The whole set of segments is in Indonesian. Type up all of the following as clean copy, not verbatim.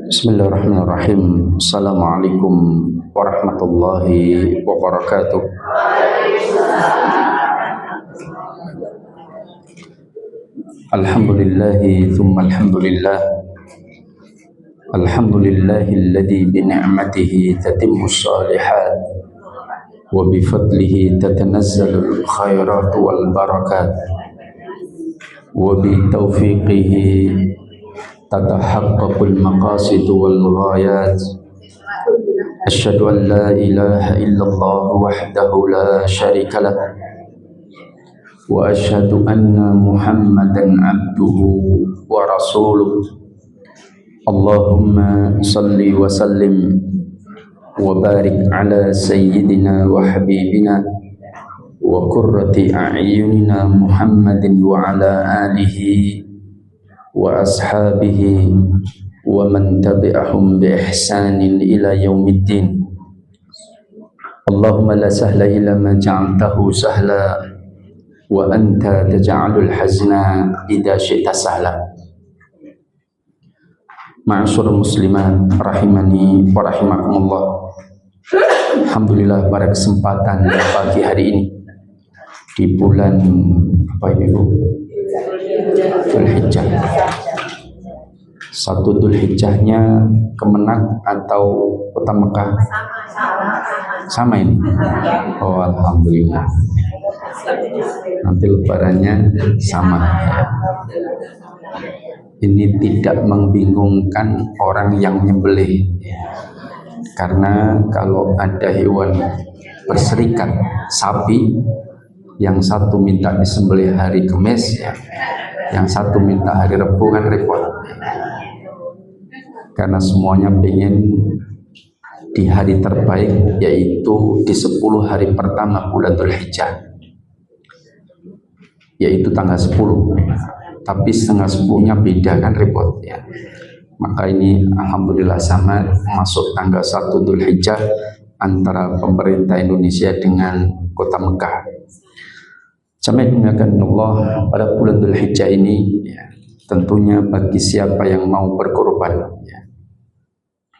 Bismillahirrahmanirrahim. Assalamualaikum warahmatullahi wabarakatuh. Alhamdulillahi thumma alhamdulillah. Alhamdulillahilladzi bi ni'matihi tatimmu shalihat wa bi fadlihi tatanazzalu khairat wal barakat wa bi taufiqihi tatahaqqaqul maqasid wal ghayat. Asyhadu an la ilaha illallah wahdahu la syarika lah wa asyhadu anna Muhammadan abduhu wa rasuluh. Allahumma salli wa sallim wa barik ala sayyidina wa habibina wa qurrati a'yunina Muhammadin wa ala alihi wa ashabihi wa man tabi'ahum bi ihsanin ila yaumiddin. Allahumma la sahla illa ma ja'altahu sahla wa anta taj'alul hazna idza syi'ta sahla. Ma'asyiral muslimat rahimani wa rahimakumullah. Alhamdulillah pada kesempatan pagi hari ini di bulan apa ini Bu? Dzulhijjah. Satu Dzulhijjahnya Kemenak atau Kota Mekah? Sama ini? Oh alhamdulillah. Nanti lebarannya sama. Ini tidak membingungkan orang yang nyembelih. Karena kalau ada hewan berserikat sapi, yang satu minta disembelih hari Kamis, ya, yang satu minta hari Rabu, kan repot. Karena semuanya pengen di hari terbaik, yaitu di 10 hari pertama bulan Dzulhijjah, yaitu tanggal 10. Tapi setengah 10-nya beda, kan repot ya. Maka ini alhamdulillah sama masuk tanggal 1 Dzulhijjah antara pemerintah Indonesia dengan Kota Mekah. Jamaah dimuliakan Allah, pada bulan Dzulhijjah ini ya, tentunya bagi siapa yang mau berkorban ya,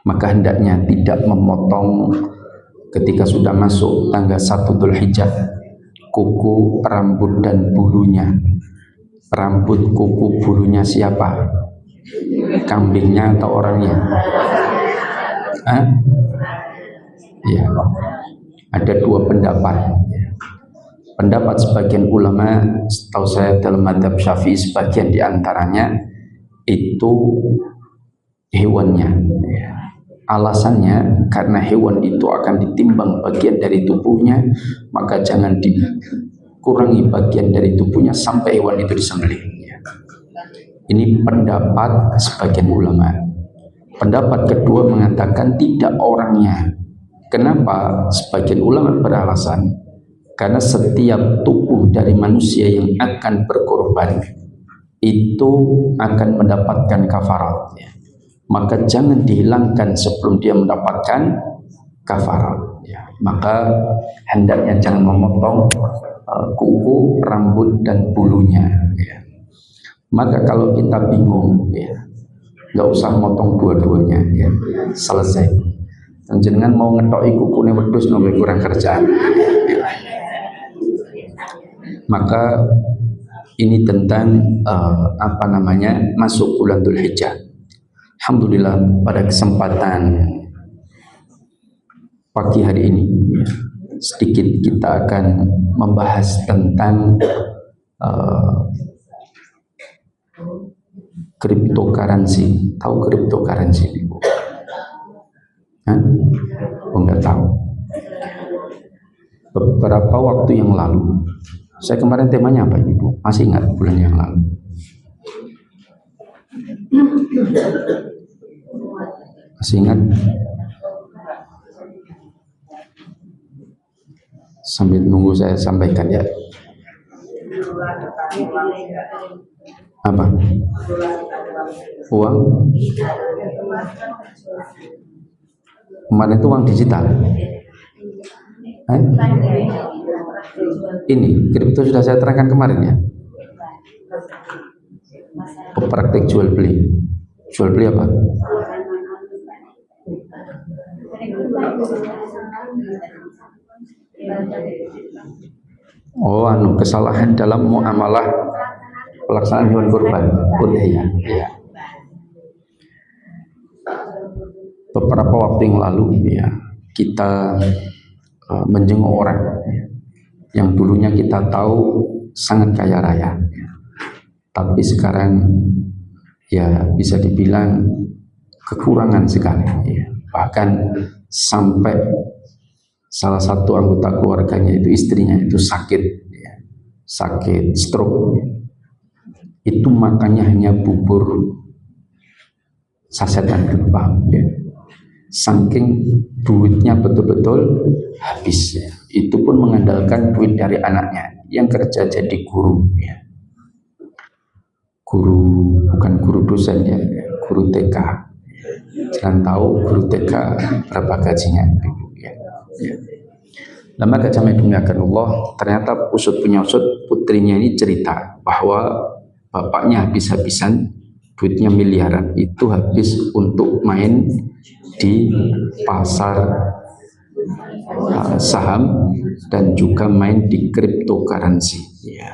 maka hendaknya tidak memotong ketika sudah masuk tanggal 1 Dzulhijjah kuku, rambut dan bulunya. Rambut, kuku, bulunya siapa? Kambingnya atau orangnya? Ya, ada dua pendapat. Pendapat sebagian ulama, setahu saya dalam mazhab Syafi'i, sebagian diantaranya itu hewannya. Alasannya karena hewan itu akan ditimbang bagian dari tubuhnya, maka jangan dikurangi bagian dari tubuhnya sampai hewan itu disembelih. Ini pendapat sebagian ulama. Pendapat kedua mengatakan tidak orangnya. Kenapa? Sebagian ulama beralasan karena setiap tubuh dari manusia yang akan berkorban itu akan mendapatkan kafarat ya. Maka jangan dihilangkan sebelum dia mendapatkan kafarat ya. Maka hendaknya jangan memotong kuku, rambut dan bulunya ya. Maka kalau kita bingung ya, nggak usah motong dua-duanya ya, selesai. Dan jangan mau ngetoki kukune wedhus nomor kurang kerjaan ya. Maka ini tentang masuk bulan Dzulhijjah. Alhamdulillah pada kesempatan pagi hari ini ya, sedikit kita akan membahas tentang cryptocurrency. Tahu cryptocurrency ini Bu? Oh, enggak tahu. Beberapa waktu yang lalu, saya kemarin temanya apa ini Bu? Masih ingat bulan yang lalu? Masih ingat? Sambil nunggu saya sampaikan ya. Apa? Uang? Kemarin itu uang digital. Ini kripto sudah saya terangkan kemarin ya. Praktek jual beli. Jual beli apa? Oh, kesalahan dalam muamalah pelaksanaan hewan kurban, udhiyah. Ya. Beberapa waktu yang lalu, ya, kita menjenguk orang yang dulunya kita tahu sangat kaya raya, tapi sekarang ya bisa dibilang kekurangan sekali. Ya. Bahkan sampai salah satu anggota keluarganya itu, istrinya itu sakit, ya, sakit stroke. Itu makannya hanya bubur sasetan gempal, ya. Saking duitnya betul-betul habis, ya. Itu pun mengandalkan duit dari anaknya yang kerja jadi guru, ya. Guru, bukan guru dosen, ya, guru TK. Jangan tahu guru TK berapa gajinya, ya. Ya. Lama kecamai dumiakan Allah, ternyata usut punya usut, putrinya ini cerita bahwa bapaknya habis-habisan, duitnya miliaran, itu habis untuk main di pasar saham dan juga main di cryptocurrency, ya.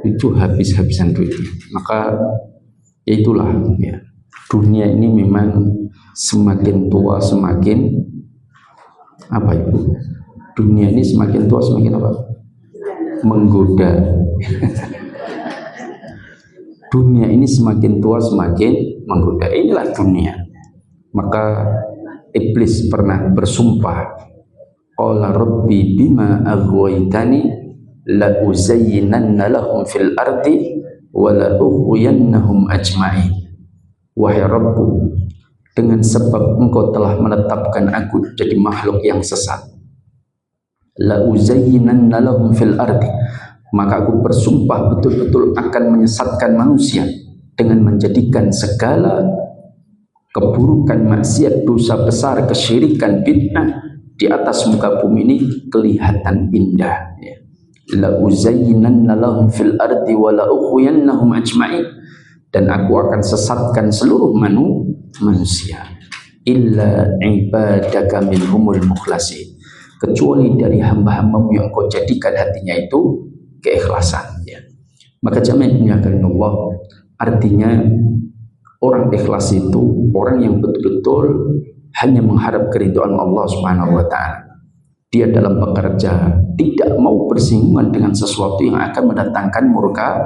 Itu habis-habisan duitnya. Maka ya itulah, ya, dunia ini memang semakin tua semakin apa itu? Dunia ini semakin tua semakin apa? Menggoda. Dunia ini semakin tua semakin menggoda. Inilah dunia. Maka iblis pernah bersumpah, qala rabbi bima aghwaytani la uzayyinanna lahum fil ardi wa la ughwiyannahum ajma'in. Wahai Rabbku, dengan sebab engkau telah menetapkan aku jadi makhluk yang sesat, la uzayyinanna lahum fil ardi, maka aku bersumpah betul-betul akan menyesatkan manusia dengan menjadikan segala keburukan, maksiat, dosa besar, kesyirikan, bid'ah di atas muka bumi ini kelihatan indah, ya. La uzayyinanna lahum fil ardi wa la ughwiyannahum ajma'in, dan aku akan sesatkan seluruh manusia illa ibadaka minhumul mukhlasin, kecuali dari hamba-hambamu yang kau jadikan hatinya itu keikhlasan, ya. Maka jamaah dimuliakan Allah, artinya orang ikhlas itu orang yang betul-betul hanya mengharap keridhaan Allah Subhanahu wa taala. Dia dalam bekerja tidak mau bersinggungan dengan sesuatu yang akan mendatangkan murka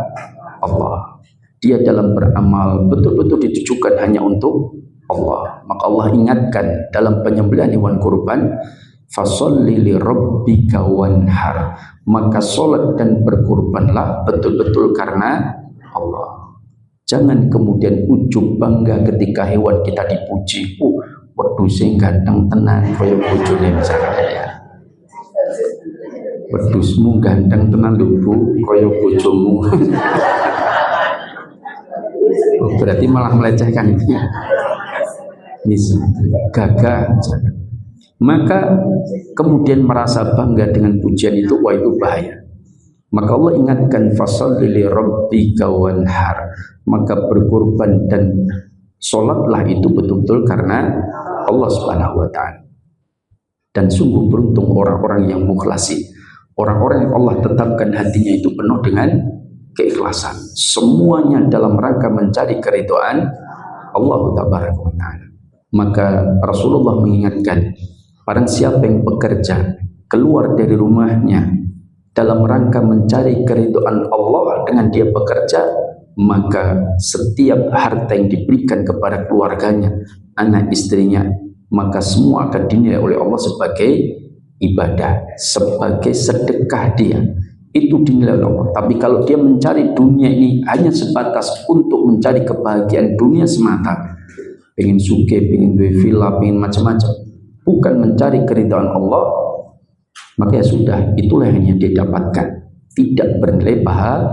Allah. Dia dalam beramal betul-betul ditujukan hanya untuk Allah. Maka Allah ingatkan dalam penyembelihan hewan kurban, fasholli li rabbika wanhar, maka sholat dan berkurbanlah betul-betul karena Allah. Jangan kemudian ujub bangga ketika hewan kita dipuji. Waduh sing ganteng tenan kaya bojone misalnya, ya. Wedhusmu ganteng tenan lho Bu, kaya bojomu. Berarti malah melecehkan itu, ya. Gagah. Maka kemudian merasa bangga dengan pujian itu, wah itu bahaya. Maka Allah ingatkan, fasholli li rabbika wanhar, maka berkorban dan sholatlah itu betul-betul karena Allah Subhanahu wa taala. Dan sungguh beruntung orang-orang yang mukhlasin, orang-orang yang Allah tetapkan hatinya itu penuh dengan keikhlasan, semuanya dalam rangka mencari keridhaan Allah tabaraka wa taala. Maka Rasulullah mengingatkan, barang siapa yang bekerja keluar dari rumahnya dalam rangka mencari keridhaan Allah dengan dia bekerja, maka setiap harta yang diberikan kepada keluarganya, anak istrinya, maka semua akan dinilai oleh Allah sebagai ibadah, sebagai sedekah dia. Itu dinilai oleh Allah. Tapi kalau dia mencari dunia ini hanya sebatas untuk mencari kebahagiaan dunia semata, pengen suge, pengen duit villa, pengen macam-macam, bukan mencari keridhaan Allah, maka ya sudah, itulah yang dia dapatkan, tidak bernilai pahala.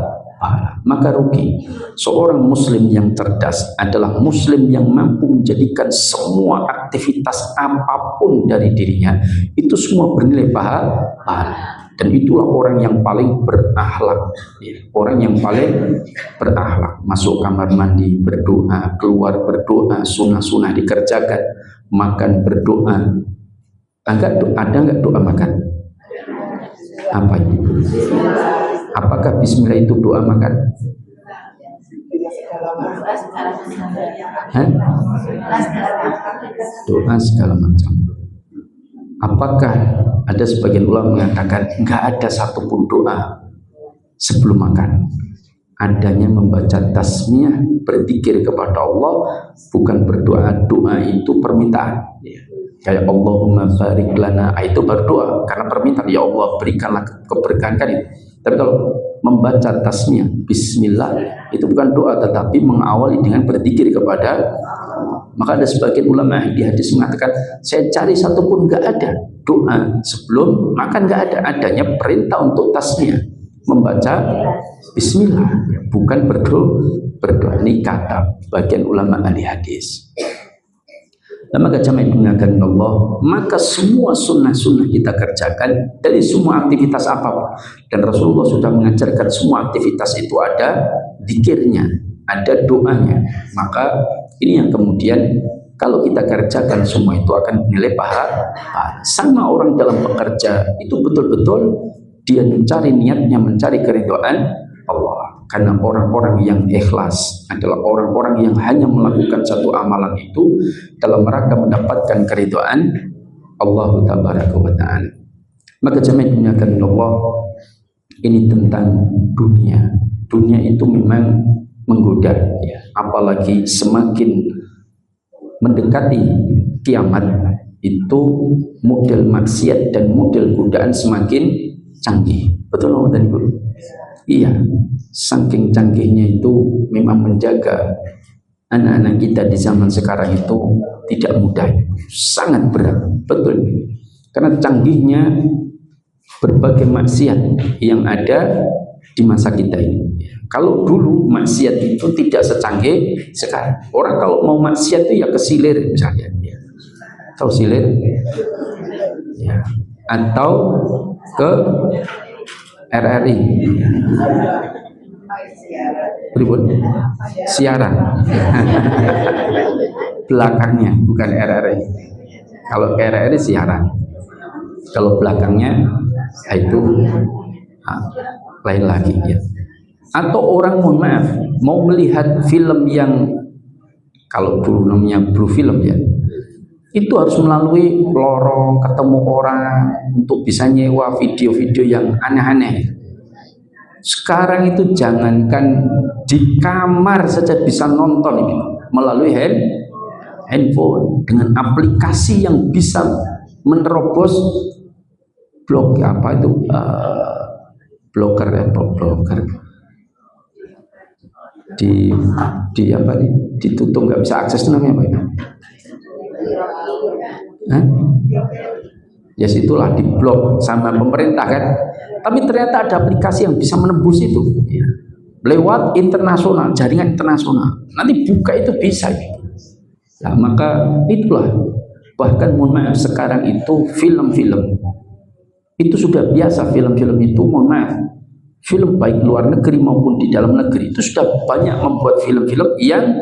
Maka rugi. Seorang muslim yang cerdas adalah muslim yang mampu menjadikan semua aktivitas apapun dari dirinya itu semua bernilai pahala. Dan itulah orang yang paling berakhlak, ya. Orang yang paling berakhlak. Masuk kamar mandi berdoa, keluar berdoa, sunnah-sunnah dikerjakan, makan berdoa. Ada nggak doa makan? Apa itu? Apakah bismillah itu doa makan? Hah? Doa segala macam. Apakah ada sebagian ulama mengatakan nggak ada satupun doa sebelum makan? Adanya membaca tasmiyah, berzikir kepada Allah, bukan berdoa. Doa itu permintaan. Kayak Allahumma barik lana, itu berdoa karena permintaan. Ya Allah, berikanlah keberkahan itu. Tapi kalau membaca tasmiyah, bismillah, itu bukan doa, tetapi mengawali dengan berzikir kepada. Maka ada sebagian ulama di hadis mengatakan, saya cari satupun nggak ada doa sebelum makan, nggak ada. Adanya perintah untuk tasmiyah, membaca bismillah, bukan berdoa. Ini kata bagian ulama ahli hadis. Maka jamaah dimuliakan Allah, maka semua sunnah-sunnah kita kerjakan dari semua aktivitas apapun. Dan Rasulullah sudah mengajarkan semua aktivitas itu ada zikirnya, ada doanya. Maka ini yang kemudian kalau kita kerjakan semua itu akan bernilai pahala. Sama orang dalam bekerja itu betul-betul dia mencari niatnya, mencari keridhaan Allah. Karena orang-orang yang ikhlas adalah orang-orang yang hanya melakukan satu amalan itu dalam rangka mendapatkan keridhaan Allah tabaraka wa ta'ala. Maka jamaah dimuliakan Allah, ini tentang dunia. Dunia itu memang menggoda, ya. Apalagi semakin mendekati kiamat itu model maksiat dan model godaan semakin canggih. Betul nggak tadi, Bu? Iya, saking canggihnya itu memang menjaga anak-anak kita di zaman sekarang itu tidak mudah, sangat berat, betul. Karena canggihnya berbagai maksiat yang ada di masa kita ini. Kalau dulu maksiat itu tidak secanggih sekarang. Orang kalau mau maksiat itu ya ke silir misalnya, ya. Atau silir, ya. Atau ke RRI, berikut siaran belakangnya, bukan RRI. Kalau RRI siaran, kalau belakangnya itu lain lagi, ya. Atau orang, mohon maaf, mau melihat film yang kalau dulu namanya blue film, ya, itu harus melalui lorong, ketemu orang untuk bisa nyewa video-video yang aneh-aneh. Sekarang itu jangankan di kamar saja bisa nonton ini melalui handphone dengan aplikasi yang bisa menerobos blog apa itu blogger di apa nih, ditutup nggak bisa akses, itu namanya apa ya? Ya situlah di blok sama pemerintah kan, tapi ternyata ada aplikasi yang bisa menembus itu, ya. Lewat internasional, jaringan internasional, nanti buka itu bisa, gitu. Nah, maka itulah, bahkan mohon maaf sekarang itu film-film itu sudah biasa. Film-film itu, mohon maaf, film baik luar negeri maupun di dalam negeri itu sudah banyak membuat film-film yang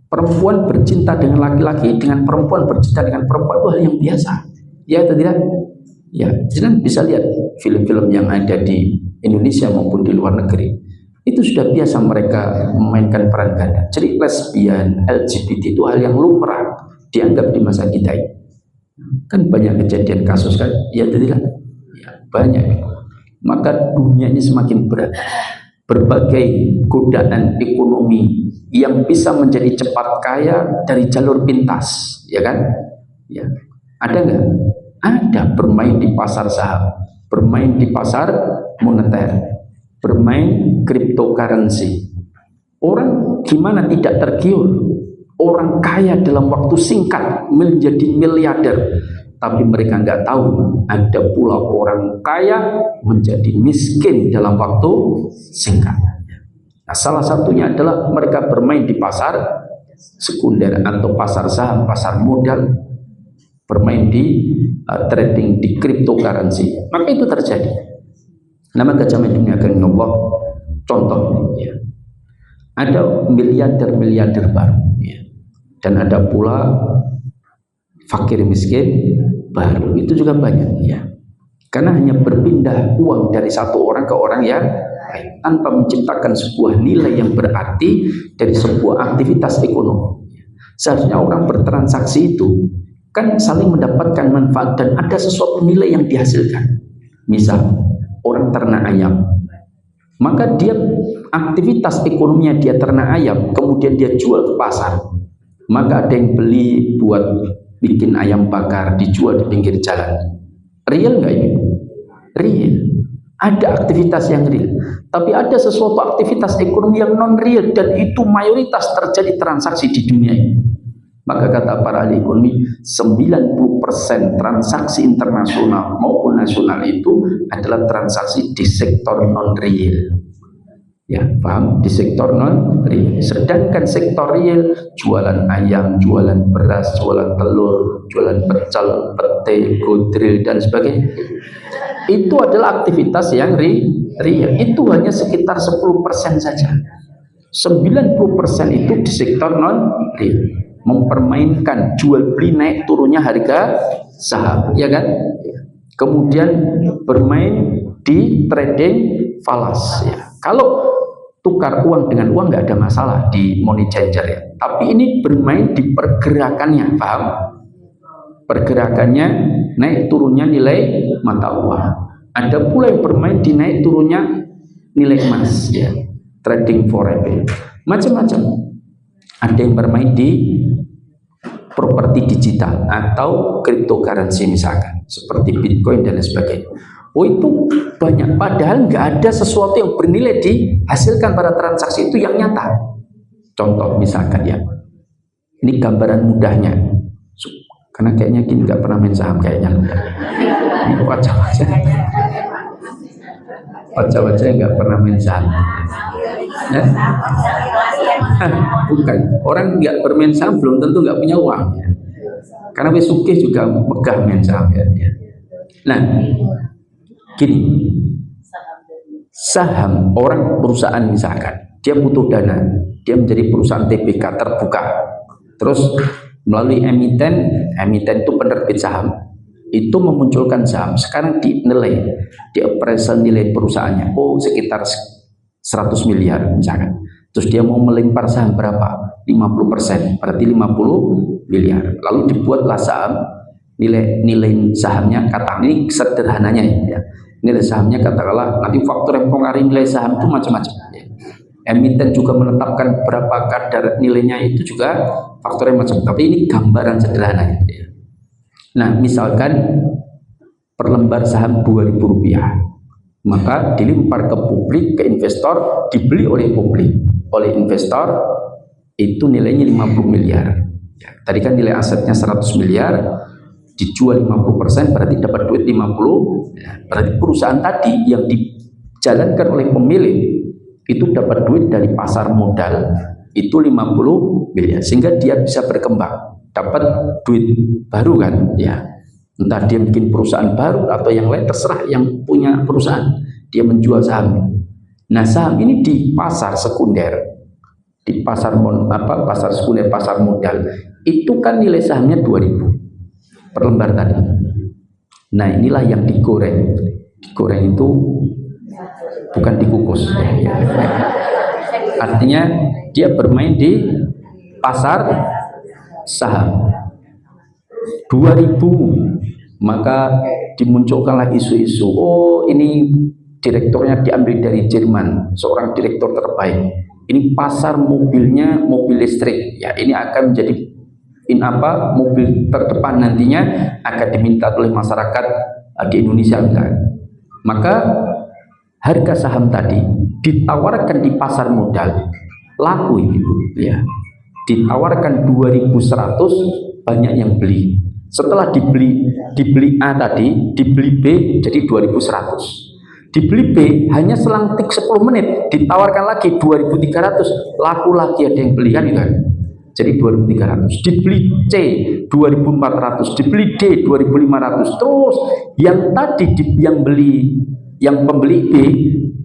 perempuan bercinta dengan laki-laki, dengan perempuan bercinta dengan perempuan, itu hal yang biasa, ya atau tidak? Ya, jangan bisa lihat film-film yang ada di Indonesia maupun di luar negeri, itu sudah biasa mereka memainkan peran ganda. Jadi lesbian, LGBT itu hal yang lumrah dianggap di masa kita ini. Kan banyak kejadian kasus kan, ya atau tidak? Ya, banyak. Maka dunia ini semakin berat. Berbagai godaan ekonomi yang bisa menjadi cepat kaya dari jalur pintas, ya kan? Ya. Ada nggak? Ada. Bermain di pasar saham, bermain di pasar moneter, bermain cryptocurrency. Orang gimana tidak tergiur? Orang kaya dalam waktu singkat menjadi miliarder. Tapi mereka nggak tahu ada pula orang kaya menjadi miskin dalam waktu singkat. Nah, salah satunya adalah mereka bermain di pasar sekunder atau pasar saham, pasar modal, bermain di trading di cryptocurrency, maka itu terjadi. Nah, maka zaman dunia kalian Allah contoh ya. Ada miliarder baru ya. Dan ada pula fakir miskin baru, itu juga banyak ya. Karena hanya berpindah uang dari satu orang ke orang yang lain tanpa menciptakan sebuah nilai yang berarti dari sebuah aktivitas ekonomi. Seharusnya orang bertransaksi itu kan saling mendapatkan manfaat dan ada sesuatu nilai yang dihasilkan. Misal orang ternak ayam, maka dia aktivitas ekonominya dia ternak ayam, kemudian dia jual ke pasar, maka ada yang beli buat bikin ayam bakar dijual di pinggir jalan. Real nggak ini? Real. Ada aktivitas yang real, tapi ada sesuatu aktivitas ekonomi yang non real dan itu mayoritas terjadi transaksi di dunia ini. Maka kata para ahli ekonomi, 90% transaksi internasional maupun nasional itu adalah transaksi di sektor non real. Ya, paham? Di sektor non real. Sedangkan sektor real, jualan ayam, jualan beras, jualan telur, jualan pecel, pete, godril dan sebagainya, itu adalah aktivitas yang real. Itu hanya sekitar 10% saja. 90% itu di sektor non real, mempermainkan jual beli naik turunnya harga saham, ya kan? Kemudian bermain di trading falas ya. Kalau tukar uang dengan uang nggak ada masalah di money changer ya, tapi ini bermain di pergerakannya, paham? Pergerakannya naik turunnya nilai mata uang. Ada pula yang bermain di naik turunnya nilai emas ya, trading forex, macam-macam. Ada yang bermain di properti digital atau cryptocurrency misalkan seperti Bitcoin dan sebagainya. Oh, itu banyak, padahal nggak ada sesuatu yang bernilai dihasilkan pada transaksi itu yang nyata. Contoh misalkan ya, ini gambaran mudahnya, karena kayaknya gini nggak pernah main saham kayaknya. Ini wajah nggak pernah main saham. Ya? Bukan, orang nggak bermain saham belum tentu nggak punya uang ya. Karena sugih juga megah main saham ya. Nah, gini, saham orang perusahaan misalkan dia butuh dana, dia menjadi perusahaan TBK terbuka, terus melalui emiten itu penerbit saham itu memunculkan saham. Sekarang dinilai, di appraisal nilai perusahaannya, oh sekitar 100 miliar misalkan, terus dia mau melempar saham berapa? 50%, berarti 50 miliar. Lalu dibuatlah saham, nilai sahamnya, kata ini sederhananya ya, nilai sahamnya katakanlah, nanti faktor yang mempengaruhi nilai saham itu macam-macam ya. Emiten juga menetapkan berapa kadar nilainya, itu juga faktornya macam, tapi ini gambaran sederhananya ya. Nah, misalkan per lembar saham Rp2.000, maka dilempar ke publik, ke investor, dibeli oleh publik, oleh investor, itu nilainya 50 miliar ya. Tadi kan nilai asetnya 100 miliar, dijual 50%, berarti dapat duit 50 ya. Berarti perusahaan tadi yang dijalankan oleh pemilik itu dapat duit dari pasar modal itu 50 miliar, sehingga dia bisa berkembang, dapat duit baru kan ya. Entah dia bikin perusahaan baru atau yang lain, terserah yang punya perusahaan, dia menjual sahamnya. Nah, saham ini di pasar sekunder, di pasar pasar sekunder, pasar modal, itu kan nilai sahamnya 2.000 per lembar tadi. Nah, inilah yang digoreng. Digoreng itu bukan dikukus ya. Artinya dia bermain di pasar saham 2.000, maka dimunculkanlah isu-isu, oh ini direkturnya diambil dari Jerman, seorang direktur terbaik, ini pasar mobilnya mobil listrik ya, ini akan menjadi mobil terdepan nantinya, akan diminta oleh masyarakat di Indonesia misalnya. Maka harga saham tadi ditawarkan di pasar modal, laku itu ya, ditawarkan 2.100, banyak yang beli. Setelah dibeli A tadi, dibeli B jadi 2.100, dibeli B hanya selang 10 menit ditawarkan lagi 2.300, laku lagi, ada yang beli kan. jadi 2.300, dibeli C 2.400, dibeli D 2.500, terus yang tadi yang pembeli B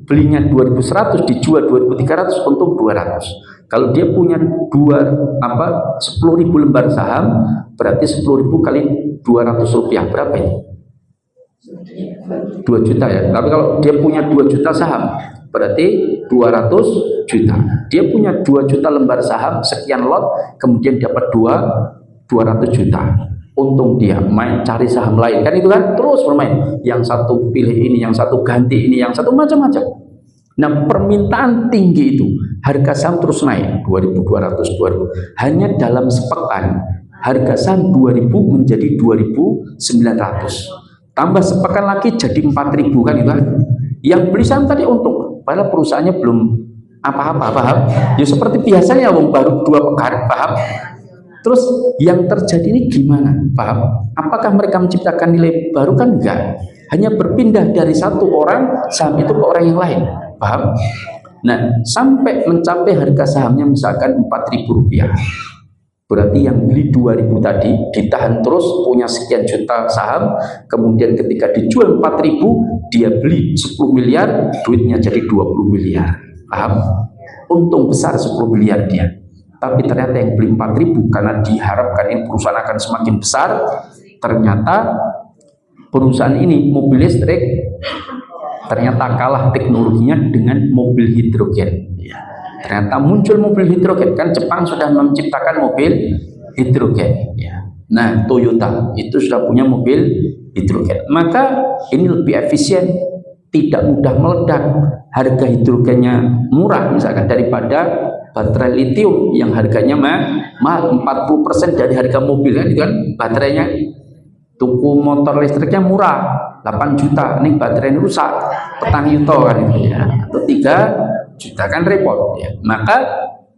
belinya 2.100 dijual 2.300, untung 200. Kalau dia punya 10.000 lembar saham, berarti 10.000 kali 200 rupiah berapa ini? 2 juta ya. Tapi kalau dia punya 2 juta saham, berarti 200 juta. Dia punya 2 juta lembar saham, sekian lot, kemudian dapat 200 juta. Untung dia main cari saham lain, kan itu kan, terus bermain. Yang satu pilih ini, yang satu ganti ini, yang satu macam-macam. Nah, permintaan tinggi itu, harga saham terus naik 2.200, 2.000. Hanya dalam sepekan harga saham 2.000 menjadi 2.900. Tambah sepekan lagi jadi 4.000, kan itu kan. Yang beli saham tadi untung, padahal perusahaannya belum apa-apa, paham? Ya seperti biasanya wong baru 2 pekan, paham? Terus yang terjadi ini gimana, paham? Apakah mereka menciptakan nilai baru? Kan enggak, hanya berpindah dari satu orang saham itu ke orang yang lain, paham? Nah, sampai mencapai harga sahamnya misalkan 4.000 rupiah, berarti yang beli 2.000 tadi ditahan terus, punya sekian juta saham, kemudian ketika dijual 4.000 dia beli 10 miliar, duitnya jadi 20 miliar, paham? Untung besar 10 miliar dia. Tapi ternyata yang beli 4.000 karena diharapkan ini perusahaan akan semakin besar, ternyata perusahaan ini mobil listrik ternyata kalah teknologinya dengan mobil hidrogen. Ternyata muncul mobil hidrogen, kan Jepang sudah menciptakan mobil hidrogen. Nah, Toyota itu sudah punya mobil hidrogen, maka ini lebih efisien, tidak mudah meledak, harga hidrogennya murah misalkan daripada baterai litium yang harganya mahal 40% dari harga mobil, kan itu kan baterainya. Tuku motor listriknya murah 8 juta, ini baterainya rusak petang yuto kan itu ya, atau 3 juta, kan repot ya. Maka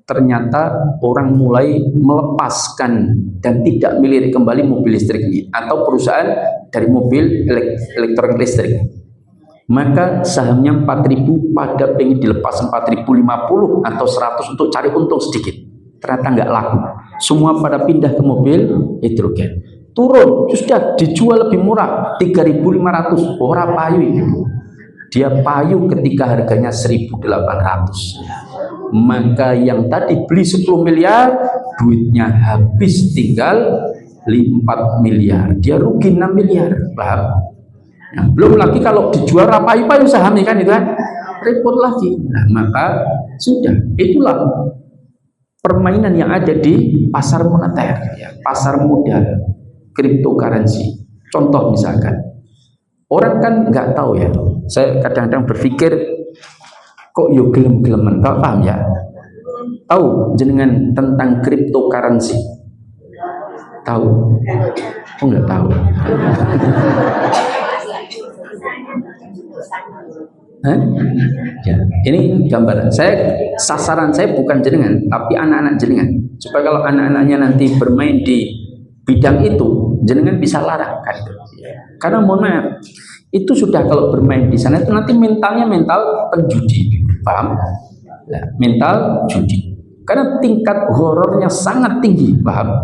ternyata orang mulai melepaskan dan tidak melirik kembali mobil listrik ini atau perusahaan dari mobil elektronik listrik. Maka sahamnya 4.000 pada pengen dilepas 4.050 atau 100 untuk cari untung sedikit, ternyata nggak laku, semua pada pindah ke mobil hidrogen. Turun, sudah dijual lebih murah 3.500, orang payu itu. Dia payu ketika harganya 1.800. Maka yang tadi beli 10 miliar duitnya habis tinggal 4 miliar, dia rugi 6 miliar, paham? Nah, belum lagi kalau dijual rapayu-payu sahamnya, kan itu kan repot lagi. Nah, maka sudah, itulah permainan yang ada di pasar moneter ya, pasar modal, cryptocurrency. Contoh misalkan, orang kan nggak tahu ya, saya kadang-kadang berpikir kok yo gelem-gelemen, paham ya? Tahu jenengan tentang cryptocurrency? Tahu? Oh, nggak tahu. Ya, ini gambaran saya, sasaran saya bukan jenengan, tapi anak-anak jenengan, supaya kalau anak-anaknya nanti bermain di bidang itu, jenengan bisa larang kan? Karena mohon maaf, itu sudah kalau bermain di sana itu nanti mentalnya mental penjudi, paham? Nah, mental judi, karena tingkat horornya sangat tinggi, paham?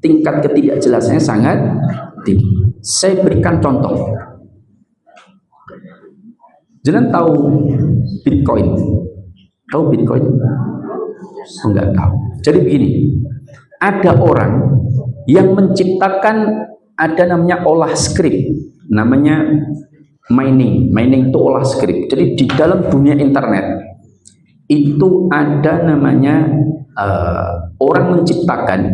Tingkat ketidakjelasannya sangat tinggi. Saya berikan contoh. Jangan tahu Bitcoin? Tahu Bitcoin? Enggak tahu. Jadi begini, ada orang yang menciptakan, ada namanya olah skrip, namanya mining. Mining itu olah skrip. Jadi di dalam dunia internet itu ada namanya orang menciptakan,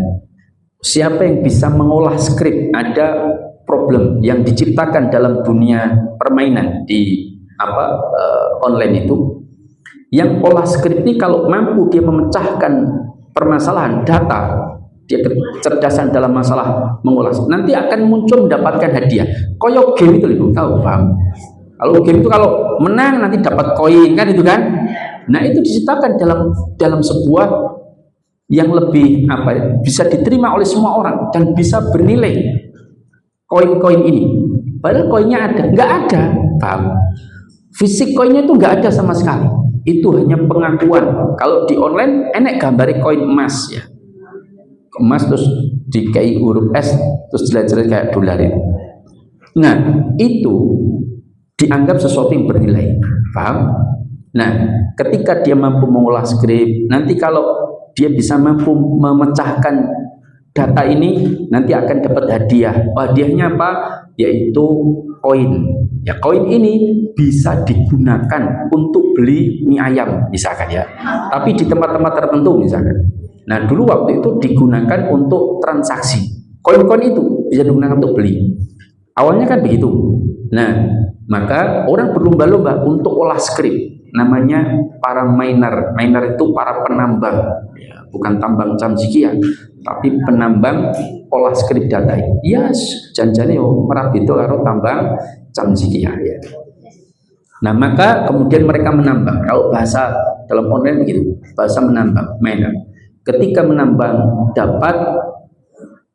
siapa yang bisa mengolah skrip. Ada problem yang diciptakan dalam dunia permainan di online itu, yang olah skrip ini kalau mampu dia memecahkan permasalahan data, dia kecerdasan dalam masalah mengolah, nanti akan muncul mendapatkan hadiah. Koyok game itu, ibu tahu, paham? Kalau game itu kalau menang nanti dapat koin, kan itu kan? Nah, itu diciptakan dalam sebuah yang lebih bisa diterima oleh semua orang dan bisa bernilai koin-koin ini. Padahal koinnya ada, nggak ada, paham? Fisik koinnya itu nggak ada sama sekali. Itu hanya pengakuan. Kalau di online enek gambar koin emas ya. emas terus dikai huruf S terus jelas-jelas kayak dolar itu. Nah, itu dianggap sesuatu yang bernilai, paham? Nah, ketika dia mampu mengolah skrip, nanti kalau dia bisa mampu memecahkan data ini, nanti akan dapat hadiah. Hadiahnya apa? Yaitu koin. Ya, koin ini bisa digunakan untuk beli mie ayam misalkan ya. Tapi di tempat-tempat tertentu misalkan. Nah, dulu waktu itu digunakan untuk transaksi. Koin-koin itu bisa digunakan untuk beli. Awalnya kan begitu. Nah, maka orang berlomba-lomba untuk olah skrip. Namanya para miner. Miner itu para penambang. Ya, bukan tambang camsikia, tapi penambang olah skrip data. Ya, janjane yo merabito karo tambang camsikia ya. Nah, maka kemudian mereka menambang. Kalau bahasa dalam online begitu, bahasa menambang, miner. Ketika menambang dapat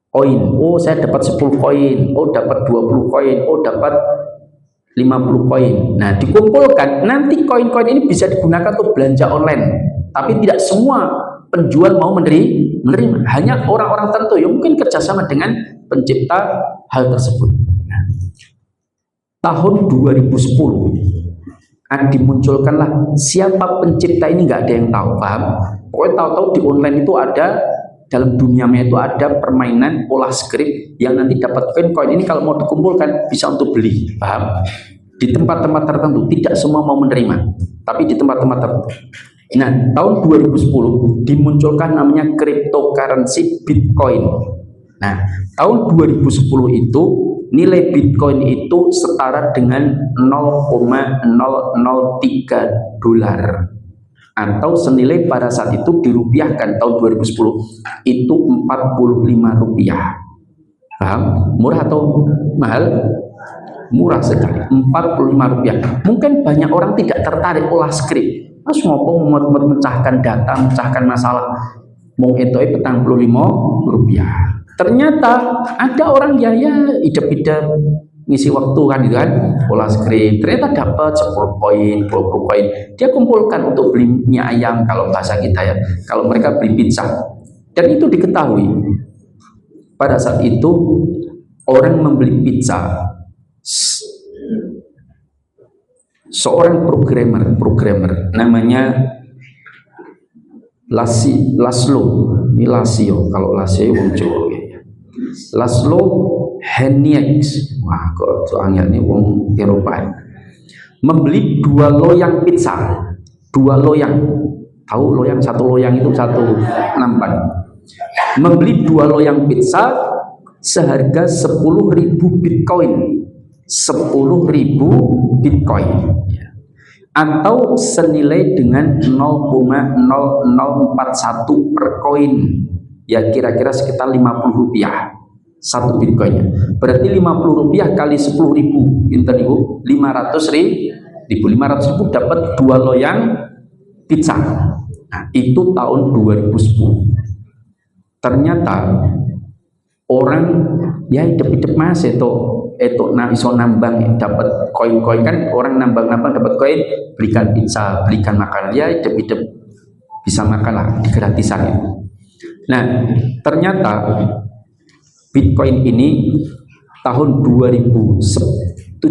koin, oh saya dapat 10 koin, oh dapat 20 koin, oh dapat 50 koin. Nah, dikumpulkan, nanti koin-koin ini bisa digunakan untuk belanja online. Tapi tidak semua penjual mau menerima. Hanya orang-orang tertentu yang mungkin kerjasama dengan pencipta hal tersebut. Nah, tahun 2010 dimunculkanlah siapa pencipta ini, nggak ada yang tahu, paham? Pokoknya tahu-tahu di online itu ada, dalam dunia maya itu ada permainan olah skrip yang nanti dapat koin ini kalau mau dikumpulkan bisa untuk beli, paham? Di tempat-tempat tertentu, tidak semua mau menerima, tapi di tempat-tempat tertentu. Nah, tahun 2010 dimunculkan namanya cryptocurrency Bitcoin. Nah, tahun 2010 itu nilai Bitcoin itu setara dengan 0,003 dolar. Atau senilai pada saat itu dirupiahkan tahun 2010 itu 45 rupiah. Paham? Murah atau mahal? Murah sekali, 45 rupiah. Mungkin banyak orang tidak tertarik olah skrip. Mas ngopo memecahkan data, memecahkan masalah. Mau itu petang 45 rupiah. Ternyata ada orang ya hidup-hidup ngisi waktu kan gitu kan, olah skrip, ternyata dapat 10 koin, 20 koin, dia kumpulkan untuk beli mie ayam kalau bahasa kita ya, kalau mereka beli pizza. Dan itu diketahui pada saat itu orang membeli pizza, seorang programmer namanya Laszlo, ini Lasio, kalau Lasio wong Jawa ya. Laszlo Henieks, wah kok soalnya ini wong Eropa, membeli 2 loyang pizza, 2 loyang, tahu loyang, 1 loyang itu 1 nampan, membeli 2 loyang pizza seharga 10.000 Bitcoin, 10.000 Bitcoin, atau senilai dengan 0,0041 per koin, ya kira-kira sekitar 50 rupiah satu Bitcoinnya. Berarti 50 rupiah kali 10.000, pinter ibu, 500.000 dapat 2 loyang pizza. Nah, itu tahun 2010. Ternyata orang ya hidup-hidup mas itu nah iso nambang dapat koin-koin kan, orang nambang-nambang dapat koin, belikan pizza, belikan makanan, ya hidup-hidup bisa makan lah gratisan itu. Nah, ternyata Bitcoin ini tahun 2017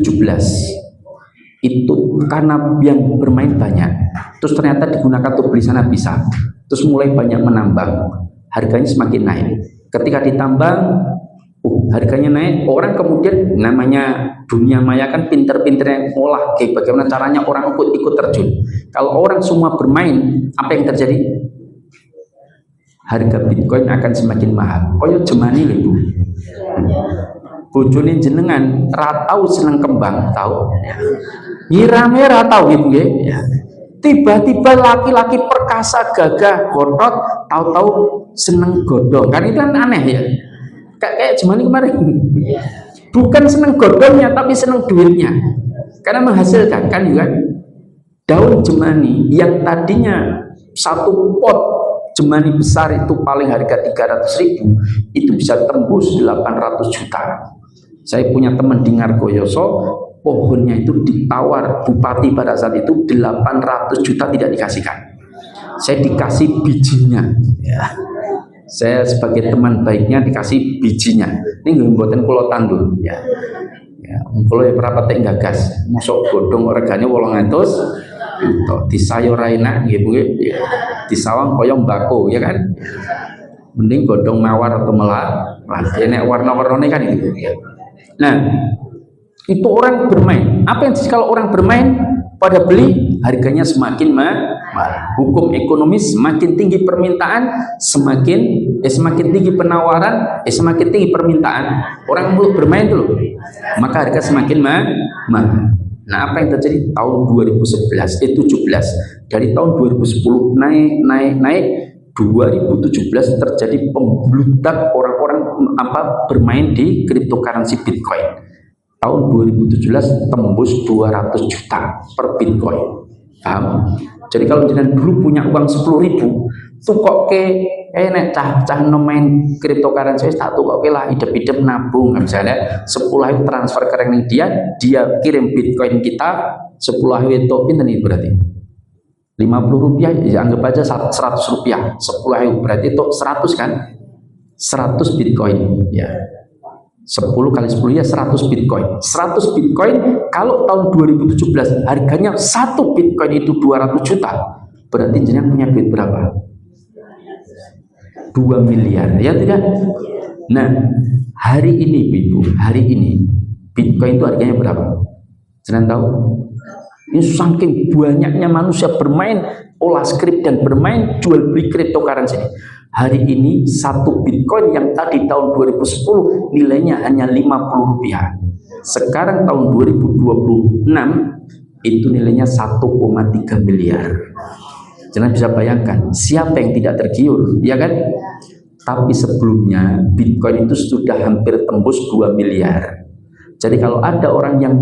itu karena yang bermain banyak, terus ternyata digunakan untuk beli sana bisa, terus mulai banyak menambang, harganya semakin naik. Ketika ditambang, harganya naik, orang kemudian, namanya dunia maya kan pinter-pinter yang ngolah, bagaimana caranya orang ikut terjun. Kalau orang semua bermain, apa yang terjadi? Harga Bitcoin akan semakin mahal. Koyo jemani lho Bu. Bojone jenengan ratau seneng kembang, tahu? Nyirame ratau gitu nggih. Tiba-tiba laki-laki perkasa gagah gotot tahu-tahu seneng godong. Kan itu kan aneh ya. Kayak jemani kemarin. Bukan seneng godongnya tapi seneng duitnya. Karena menghasilkan kan juga. Daun jemani yang tadinya 1 pot jemani besar itu paling harga 300.000, itu bisa tembus 800 juta. Saya punya teman di Ngargoyoso, pohonnya itu ditawar bupati pada saat itu 800 juta tidak dikasihkan. Saya dikasih bijinya, ya. Saya sebagai teman baiknya dikasih bijinya. Ini nggih mboten kula tandur ya. Ya, kula ya pernah petik gagas. Mosok godhong regane 800 itu disayur enak nggih nggih. Disawang kaya mbako ya kan. Mending godhong mawar atau melak. Nek warna-warnane kan itu ya. Nah, itu orang bermain. Apa yang kalau orang bermain pada beli harganya semakin mahal. Hukum ekonomi semakin tinggi permintaan, semakin tinggi penawaran, semakin tinggi permintaan. Orang mulai bermain dulu, maka harga semakin mahal. Nah, apa yang terjadi tahun 2017 dari tahun 2010 naik 2017 terjadi pembludak orang-orang bermain di cryptocurrency Bitcoin. Tahun 2017 tembus 200 juta per Bitcoin. Paham? Jadi kalau jenengan dulu punya uang 10.000, tukok ke nek cah main cryptocurrency tak tukok ke lah idep-idep nabung misalnya 10.000 transfer ke rekening dia kirim Bitcoin kita 10.000 itu pinten ini berarti 50 rupiah ya anggap aja 100 rupiah 10.000 berarti itu 100 kan 100 Bitcoin ya 10 kali 10 ya 100 Bitcoin. 100 Bitcoin kalau tahun 2017 harganya 1 Bitcoin itu 200 juta. Berarti jenengan punya duit berapa? 2 miliar. Ya tidak? Nah, hari ini Ibu, hari ini Bitcoin itu harganya berapa? Jenengan tahu? Ini saking banyaknya manusia bermain olah skrip dan bermain jual beli cryptocurrency. Hari ini 1 Bitcoin yang tadi tahun 2010 nilainya hanya 50 rupiah. Sekarang tahun 2026 itu nilainya 1,3 miliar. Jangan bisa bayangkan siapa yang tidak tergiur, ya kan? Tapi sebelumnya Bitcoin itu sudah hampir tembus 2 miliar. Jadi kalau ada orang yang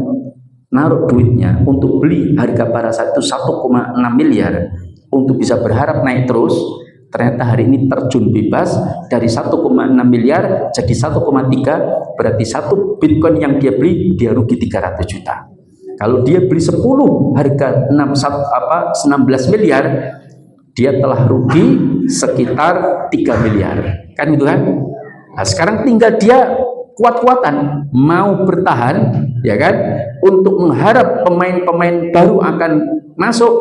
naruh duitnya untuk beli harga pada saat itu 1,6 miliar untuk bisa berharap naik terus, ternyata hari ini terjun bebas dari 1,6 miliar jadi 1,3, berarti 1 Bitcoin yang dia beli dia rugi 300 juta. Kalau dia beli 10 harga 16 miliar, dia telah rugi sekitar 3 miliar. Kan itu kan? Nah, sekarang tinggal dia kuat-kuatan mau bertahan ya kan untuk mengharap pemain-pemain baru akan masuk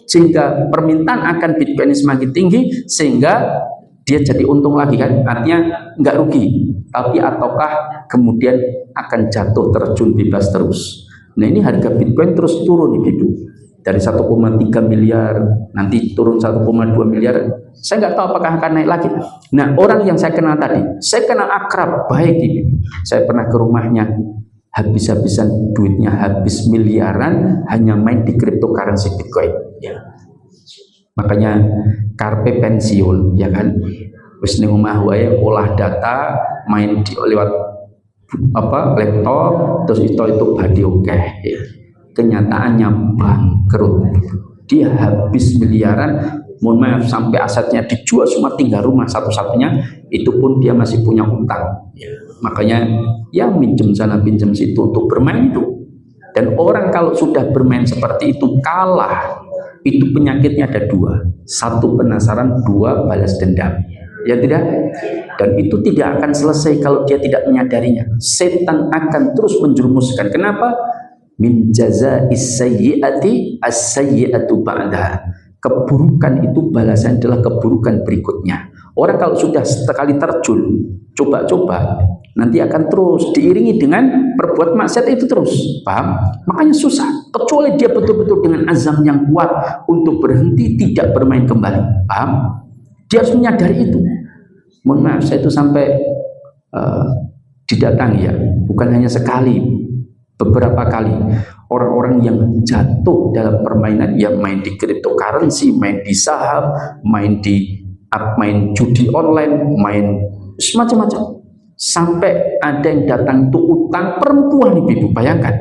sehingga permintaan akan Bitcoin semakin tinggi sehingga dia jadi untung lagi kan, artinya nggak rugi, tapi ataukah kemudian akan jatuh terjun bebas terus. Nah ini harga Bitcoin terus turun nih Ibu, dari 1,3 miliar nanti turun 1,2 miliar, saya nggak tahu apakah akan naik lagi. Nah orang yang saya kenal tadi, saya kenal akrab baik ini, saya pernah ke rumahnya, habis-habisan duitnya habis miliaran hanya main di cryptocurrency Bitcoin ya. Makanya karpe pensiun ya kan, wis ning omah wae olah data main di lewat laptop terus itu badhe akeh ya. Kenyataannya bangkrut, dia habis miliaran, mohon maaf sampai asetnya dijual semua tinggal rumah satu-satunya, itu pun dia masih punya utang ya. Makanya ya minjem sana pinjam situ untuk bermain itu. Dan orang kalau sudah bermain seperti itu kalah, itu penyakitnya ada 2, 1 penasaran, 2 balas dendam ya tidak, dan itu tidak akan selesai kalau dia tidak menyadarinya. Setan akan terus menjerumuskan. Kenapa? Min jaza'is sayyi'ati as-sayyi'atu ba'daha. Keburukan itu balasan adalah keburukan berikutnya. Orang kalau sudah sekali terjun coba-coba nanti akan terus diiringi dengan perbuat maksiat itu terus, paham? Makanya susah, kecuali dia betul-betul dengan azam yang kuat untuk berhenti tidak bermain kembali, paham? Dia harus menyadari itu. Mohon maaf, saya itu sampai didatangi ya, bukan hanya sekali, beberapa kali orang-orang yang jatuh dalam permainan, yang main di cryptocurrency, main di saham, main judi online, main semacam-macam. Sampai ada yang datang itu utang perempuan Ibu, bayangkan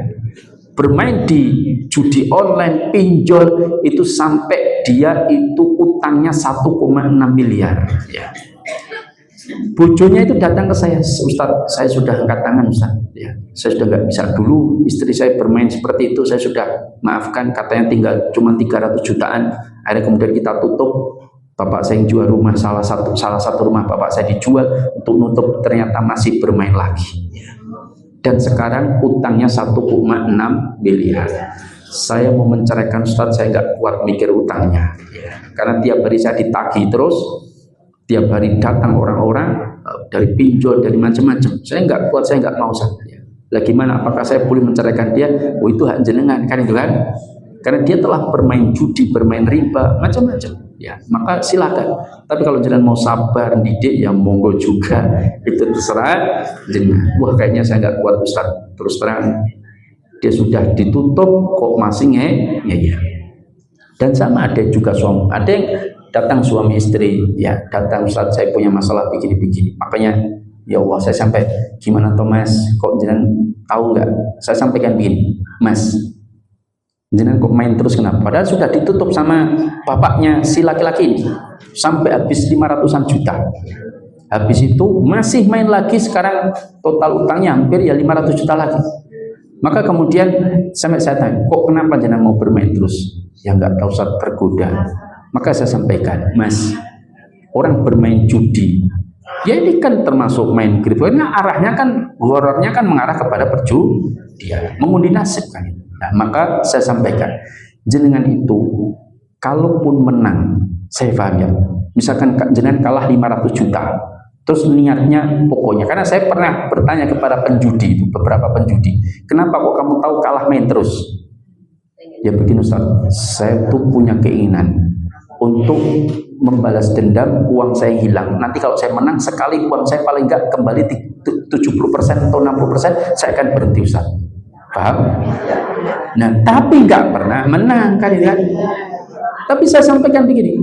bermain di judi online, pinjol itu sampai dia itu utangnya 1,6 miliar ya. Bojonya itu datang ke saya, Ustadz, saya sudah angkat tangan Ustadz ya, saya sudah nggak bisa, dulu istri saya bermain seperti itu, saya sudah maafkan, katanya tinggal cuma 300 jutaan, akhirnya kemudian kita tutup, Bapak saya yang jual rumah, salah satu rumah bapak saya dijual untuk nutup, ternyata masih bermain lagi. Dan sekarang utangnya 1,6 miliar. Saya mau menceraikan Ustaz, saya nggak kuat mikir utangnya. Karena tiap hari saya ditagih terus, tiap hari datang orang-orang dari pinjol, dari macam-macam. Saya nggak kuat, saya nggak mau Ustaz. Lah gimana? Apakah saya boleh menceraikan dia? Oh itu hak jenengan, kan itu kan? Karena dia telah bermain judi, bermain riba, macam-macam. Ya, maka silakan. Tapi kalau jenengan mau sabar, didik, ya monggo juga. Itu terserah jenengan. Wah kayaknya saya nggak kuat Ustaz. Terus terang, dia sudah ditutup kok masih ya. Dan sama ada juga suami, ada yang datang suami istri, ya datang Ustaz saya punya masalah begini-begini. Makanya ya Allah saya sampai gimana Thomas, kok jenengan tahu nggak? Saya sampaikan begini, Mas, jenengan kok main terus kenapa? Padahal sudah ditutup sama bapaknya si laki-laki ini sampai habis 500-an juta. Habis itu masih main lagi, sekarang total utangnya hampir ya 500 juta lagi. Maka kemudian sampai saya tanya, kok kenapa jenengan mau bermain terus? Ya nggak tahu, Ustaz, tergoda. Maka saya sampaikan, Mas, orang bermain judi, ya ini kan termasuk main kripto. Ini arahnya kan, horornya kan mengarah kepada perjudian, mengundi nasib kan. Nah, maka saya sampaikan, jenengan itu kalaupun menang, saya paham ya, misalkan jenengan kalah 500 juta, terus niatnya pokoknya, karena saya pernah bertanya kepada penjudi itu, beberapa penjudi, kenapa kok kamu tahu kalah main terus? Ya begini Ustaz, saya tuh punya keinginan untuk membalas dendam, uang saya hilang. Nanti kalau saya menang sekali, uang saya paling enggak kembali 70% atau 60%, saya akan berhenti Ustaz. Paham? Nah, tapi enggak pernah menang kan ya. Tapi saya sampaikan begini,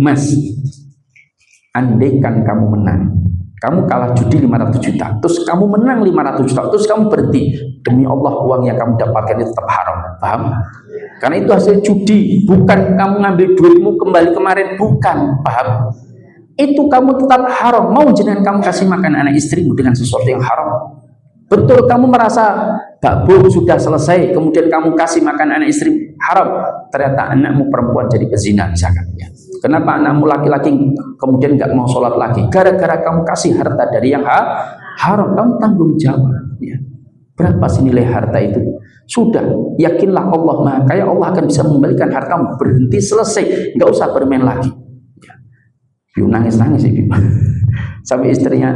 Mas, andaikan kamu menang, kamu kalah judi 500 juta, terus kamu menang 500 juta, terus kamu berhenti, demi Allah uang yang kamu dapatkan itu tetap haram. Paham? Karena itu hasil judi, bukan kamu ngambil duitmu kembali kemarin, bukan. Paham? Itu kamu tetap haram. Mau jenengan kamu kasih makan anak istrimu dengan sesuatu yang haram? Betul kamu merasa bakbo sudah selesai, kemudian kamu kasih makan anak istri haram, ternyata anakmu perempuan jadi pezina misalkan ya. Kenapa anakmu laki-laki kemudian nggak mau sholat lagi? Gara-gara kamu kasih harta dari yang haram, kamu tanggung jawab ya. Berapa sih nilai harta itu? Sudah, yakinlah Allah Maha Kaya, Allah akan bisa mengembalikan hartamu. Berhenti, selesai, nggak usah bermain lagi ya. Yuk nangis-nangis ibu. Sampai istrinya,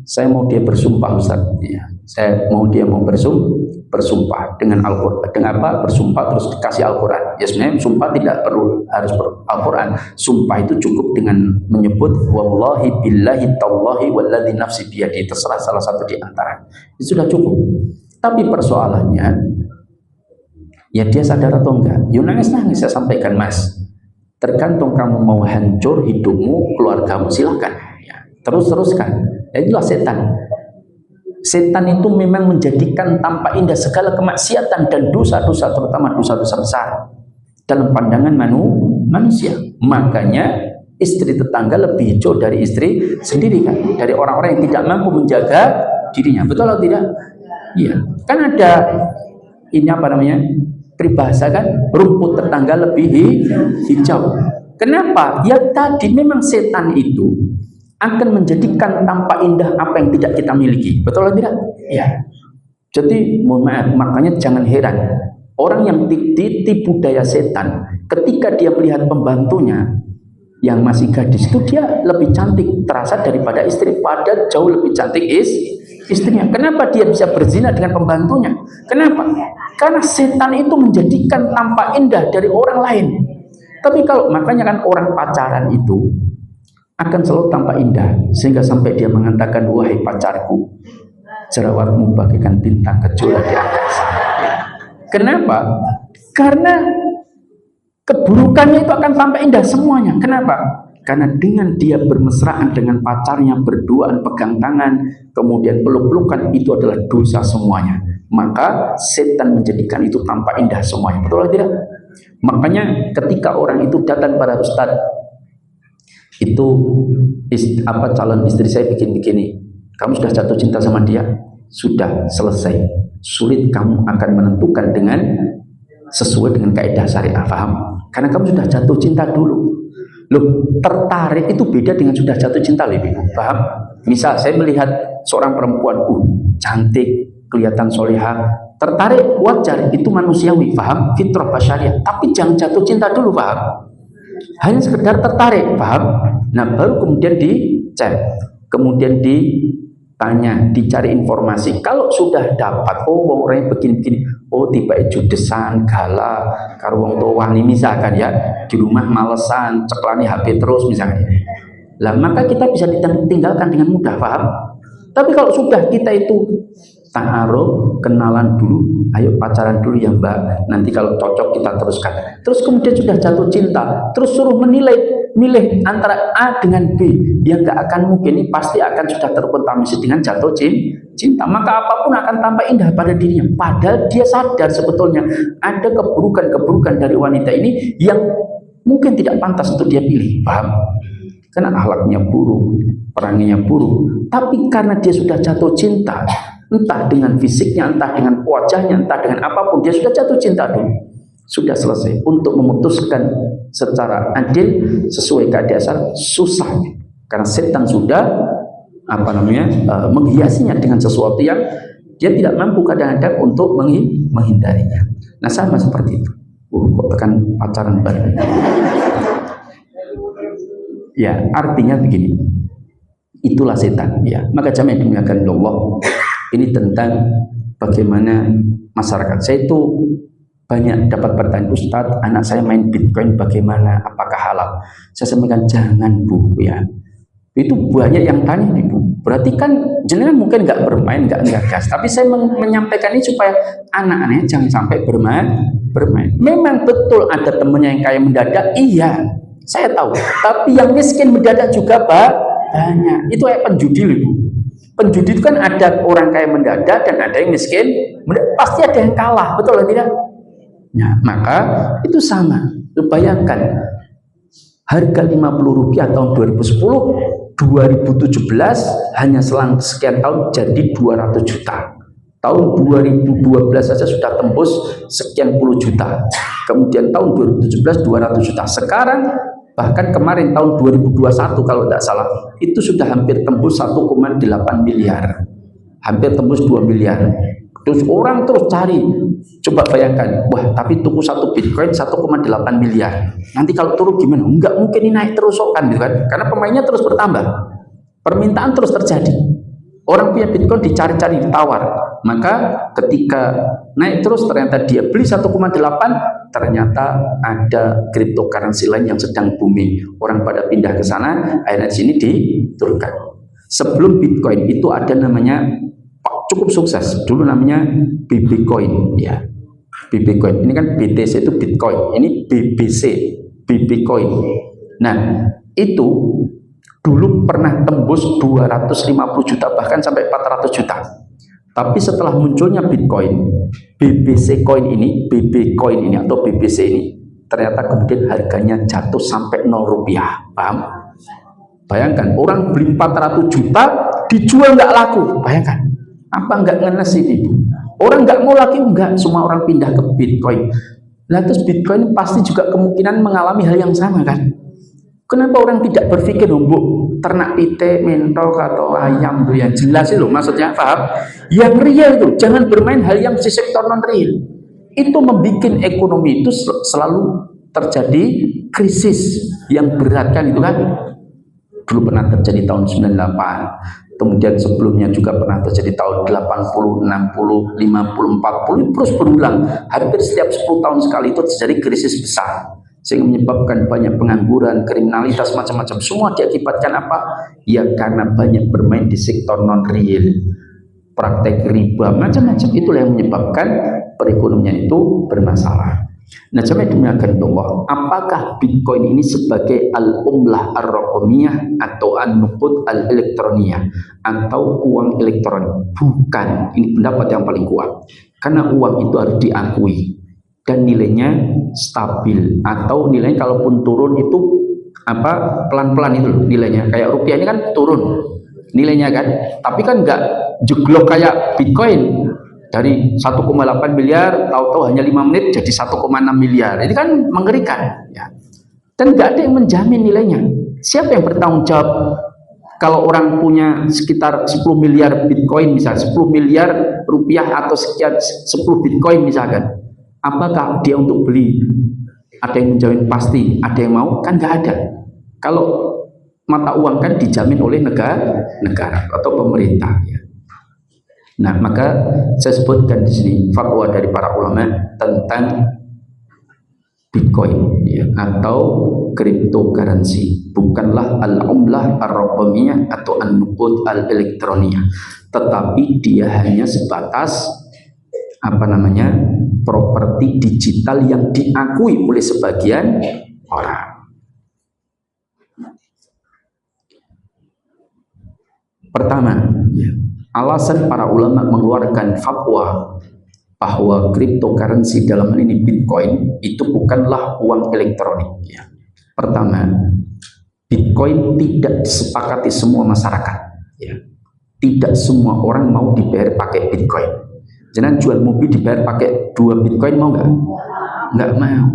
saya mau dia bersumpah Ustaz ya. Saya mau dia mau bersumpah dengan Al-Quran. Dengan apa? Bersumpah terus dikasih Al-Quran. Ya sebenarnya sumpah tidak perlu harus Al-Quran. Sumpah itu cukup dengan menyebut wallahi billahi tallahi walladzi nafsi biyadi, terserah salah satu di antara. Itu sudah cukup. Tapi persoalannya ya dia sadar atau enggak. Yuk nangis-nangis, saya sampaikan Mas, tergantung kamu mau hancur hidupmu, keluargamu, silakan ya. Teruskan. Ya itulah setan. Setan itu memang menjadikan tampak indah segala kemaksiatan dan dosa-dosa, terutama dosa-dosa besar dalam pandangan manusia. Makanya istri tetangga lebih hijau dari istri sendiri kan, dari orang-orang yang tidak mampu menjaga dirinya. Betul atau tidak? Iya. Kan ada ini apa namanya? Peribahasa kan, rumput tetangga lebih hijau. Kenapa? Ya tadi memang setan itu akan menjadikan tampak indah apa yang tidak kita miliki. Betul atau tidak? Ya. Jadi mohon maaf, makanya jangan heran orang yang ditipu daya setan, ketika dia melihat pembantunya yang masih gadis itu dia lebih cantik terasa daripada istri, padahal jauh lebih cantik istrinya. Kenapa dia bisa berzina dengan pembantunya? Kenapa? Karena setan itu menjadikan tampak indah dari orang lain. Tapi kalau makanya kan orang pacaran itu akan selalu tampak indah, sehingga sampai dia mengatakan, wahai pacarku, jerawatmu bagaikan bintang kejora di angkasa. Kenapa? Karena keburukannya itu akan tampak indah semuanya. Kenapa? Karena dengan dia bermesraan dengan pacarnya, berduaan, pegang tangan, kemudian peluk-pelukan, itu adalah dosa semuanya. Maka setan menjadikan itu tampak indah semuanya. Betul atau tidak? Makanya ketika orang itu datang pada Ustaz, itu calon istri saya bikin begini, kamu sudah jatuh cinta sama dia? Sudah, selesai. Sulit kamu akan menentukan dengan sesuai dengan kaidah syariah, paham? Karena kamu sudah jatuh cinta dulu. Loh, tertarik itu beda dengan sudah jatuh cinta, lebih paham? Misal saya melihat seorang perempuan, cantik, kelihatan soleha, tertarik wajar, itu manusiawi, paham? Fitrah basyariah. Tapi jangan jatuh cinta dulu, paham? Hanya sekedar tertarik, paham? Nah, baru kemudian dicek, kemudian ditanya, dicari informasi. Kalau sudah dapat, wong orangnya begini-begini, tiba judesan, gala, karo wong tuwani misalkan ya, di rumah malesan, ceklani HP terus misalnya. Lah maka kita bisa ditinggalkan dengan mudah, paham? Tapi kalau sudah kita itu ta'aruf, kenalan dulu, ayo pacaran dulu ya mbak, nanti kalau cocok kita teruskan. Terus kemudian sudah jatuh cinta, terus suruh milih antara A dengan B, dia nggak akan mungkin, ini pasti akan sudah terkontaminasi dengan jatuh cinta. Maka apapun akan tampak indah pada dirinya, padahal dia sadar sebetulnya ada keburukan-keburukan dari wanita ini yang mungkin tidak pantas untuk dia pilih, paham? Karena akhlaknya buruk, peranginya buruk, tapi karena dia sudah jatuh cinta, entah dengan fisiknya, entah dengan wajahnya, entah dengan apapun, dia sudah jatuh cinta dulu. Sudah selesai. Untuk memutuskan secara adil sesuai keadaan susah, karena setan sudah menghiasinya dengan sesuatu yang dia tidak mampu kadang-kadang untuk menghindarinya. Nah, sama seperti itu. Kok tekan pacaran bareng. Ya, artinya begini. Itulah setan, ya. Maka jamaah dimuliakan Allah, ini tentang bagaimana masyarakat. Saya itu banyak dapat pertanyaan, Ustadz, anak saya main Bitcoin bagaimana, apakah halal? Saya sampaikan jangan Bu, ya. Itu banyak yang tanya nih Bu. Berarti kan jenengan mungkin nggak bermain, nggak ngegas, tapi saya menyampaikan ini supaya anak-anaknya jangan sampai bermain. Memang betul ada temennya yang kaya mendadak, iya, saya tahu. Tapi yang miskin mendadak juga banyak. Itu kayak penjudi loh Bu. Penjudi itu kan ada orang kaya mendadak dan ada yang miskin mendadak. Pasti ada yang kalah, betul atau tidak? Nah, maka itu sama. Bayangkan harga Rp50 tahun 2010, 2017 hanya selang sekian tahun jadi 200 juta. Tahun 2012 saja sudah tembus sekian puluh juta. Kemudian tahun 2017 200 juta. Sekarang bahkan kemarin tahun 2021 kalau tidak salah itu sudah hampir tembus 1,8 miliar. Hampir tembus 2 miliar. Terus orang terus cari, coba bayangkan, wah tapi tuku satu Bitcoin 1,8 miliar. Nanti kalau turun gimana? Enggak mungkin ini naik terus kan, gitu kan? Karena pemainnya terus bertambah, permintaan terus terjadi. Orang punya Bitcoin dicari-cari, ditawar. Maka ketika naik terus ternyata dia beli 1,8, ternyata ada cryptocurrency lain yang sedang booming. Orang pada pindah ke sana, akhirnya di sini diturunkan. Sebelum Bitcoin itu ada namanya cukup sukses dulu namanya BB Coin, ya. BB Coin ini kan BTC itu Bitcoin, ini BBC BB Coin. Nah, itu dulu pernah tembus 250 juta bahkan sampai 400 juta. Tapi setelah munculnya Bitcoin, BBC Coin ini, BB Coin ini atau BBC ini ternyata kemudian harganya jatuh sampai 0 rupiah, paham? Bayangkan orang beli 400 juta dijual nggak laku, bayangkan. Apa enggak ngenes ini? Orang enggak mau lagi, enggak, semua orang pindah ke Bitcoin. Nah, terus Bitcoin pasti juga kemungkinan mengalami hal yang sama kan? Kenapa orang tidak berpikir Bu, ternak pite, mentok atau ayam yang jelas itu maksudnya, paham? Yang real itu, jangan bermain hal yang di sektor non real. Itu membuat ekonomi itu selalu terjadi krisis yang berat kan itu kan? Dulu pernah terjadi tahun 98. Kemudian sebelumnya juga pernah terjadi tahun 80, 60, 50, 40, terus berulang. Hampir setiap 10 tahun sekali itu terjadi krisis besar. Sehingga menyebabkan banyak pengangguran, kriminalitas, macam-macam. Semua diakibatkan apa? Ya karena banyak bermain di sektor non-real. Praktek riba, macam-macam. Itulah yang menyebabkan perekonomian itu bermasalah. Nah, coba dimuliakan Allah, apakah Bitcoin ini sebagai al-umlah ar-raqamiyah atau an-nuqud al-elektroniyah atau uang elektronik? Bukan, ini pendapat yang paling kuat. Karena uang itu harus diakui dan nilainya stabil, atau nilainya kalaupun turun itu pelan-pelan itu nilainya. Kayak rupiah ini kan turun nilainya kan, tapi kan enggak jeglok kayak Bitcoin. Dari 1,8 miliar tahu-tahu hanya 5 menit jadi 1,6 miliar. Ini kan mengerikan ya. Dan nggak ada yang menjamin nilainya. Siapa yang bertanggung jawab kalau orang punya sekitar 10 miliar Bitcoin misalnya, 10 miliar rupiah atau sekian 10 Bitcoin misalkan, apakah dia untuk beli? Ada yang menjamin pasti, ada yang mau? Kan nggak ada. Kalau mata uang kan dijamin oleh negara atau pemerintah. Ya. Nah, maka saya sebutkan di sini fatwa dari para ulama tentang Bitcoin ya, atau cryptocurrency, bukanlah al-umlah ar-raqamiyah atau an-nuqud al-elektroniyah, tetapi dia hanya sebatas properti digital yang diakui oleh sebagian orang. Pertama, alasan para ulama mengeluarkan fatwa bahwa cryptocurrency dalam hal ini Bitcoin itu bukanlah uang elektronik. Ya. Pertama, Bitcoin tidak disepakati semua masyarakat. Ya. Tidak semua orang mau dibayar pakai Bitcoin. Jangan jual mobil dibayar pakai 2 Bitcoin, mau nggak? Nggak mau.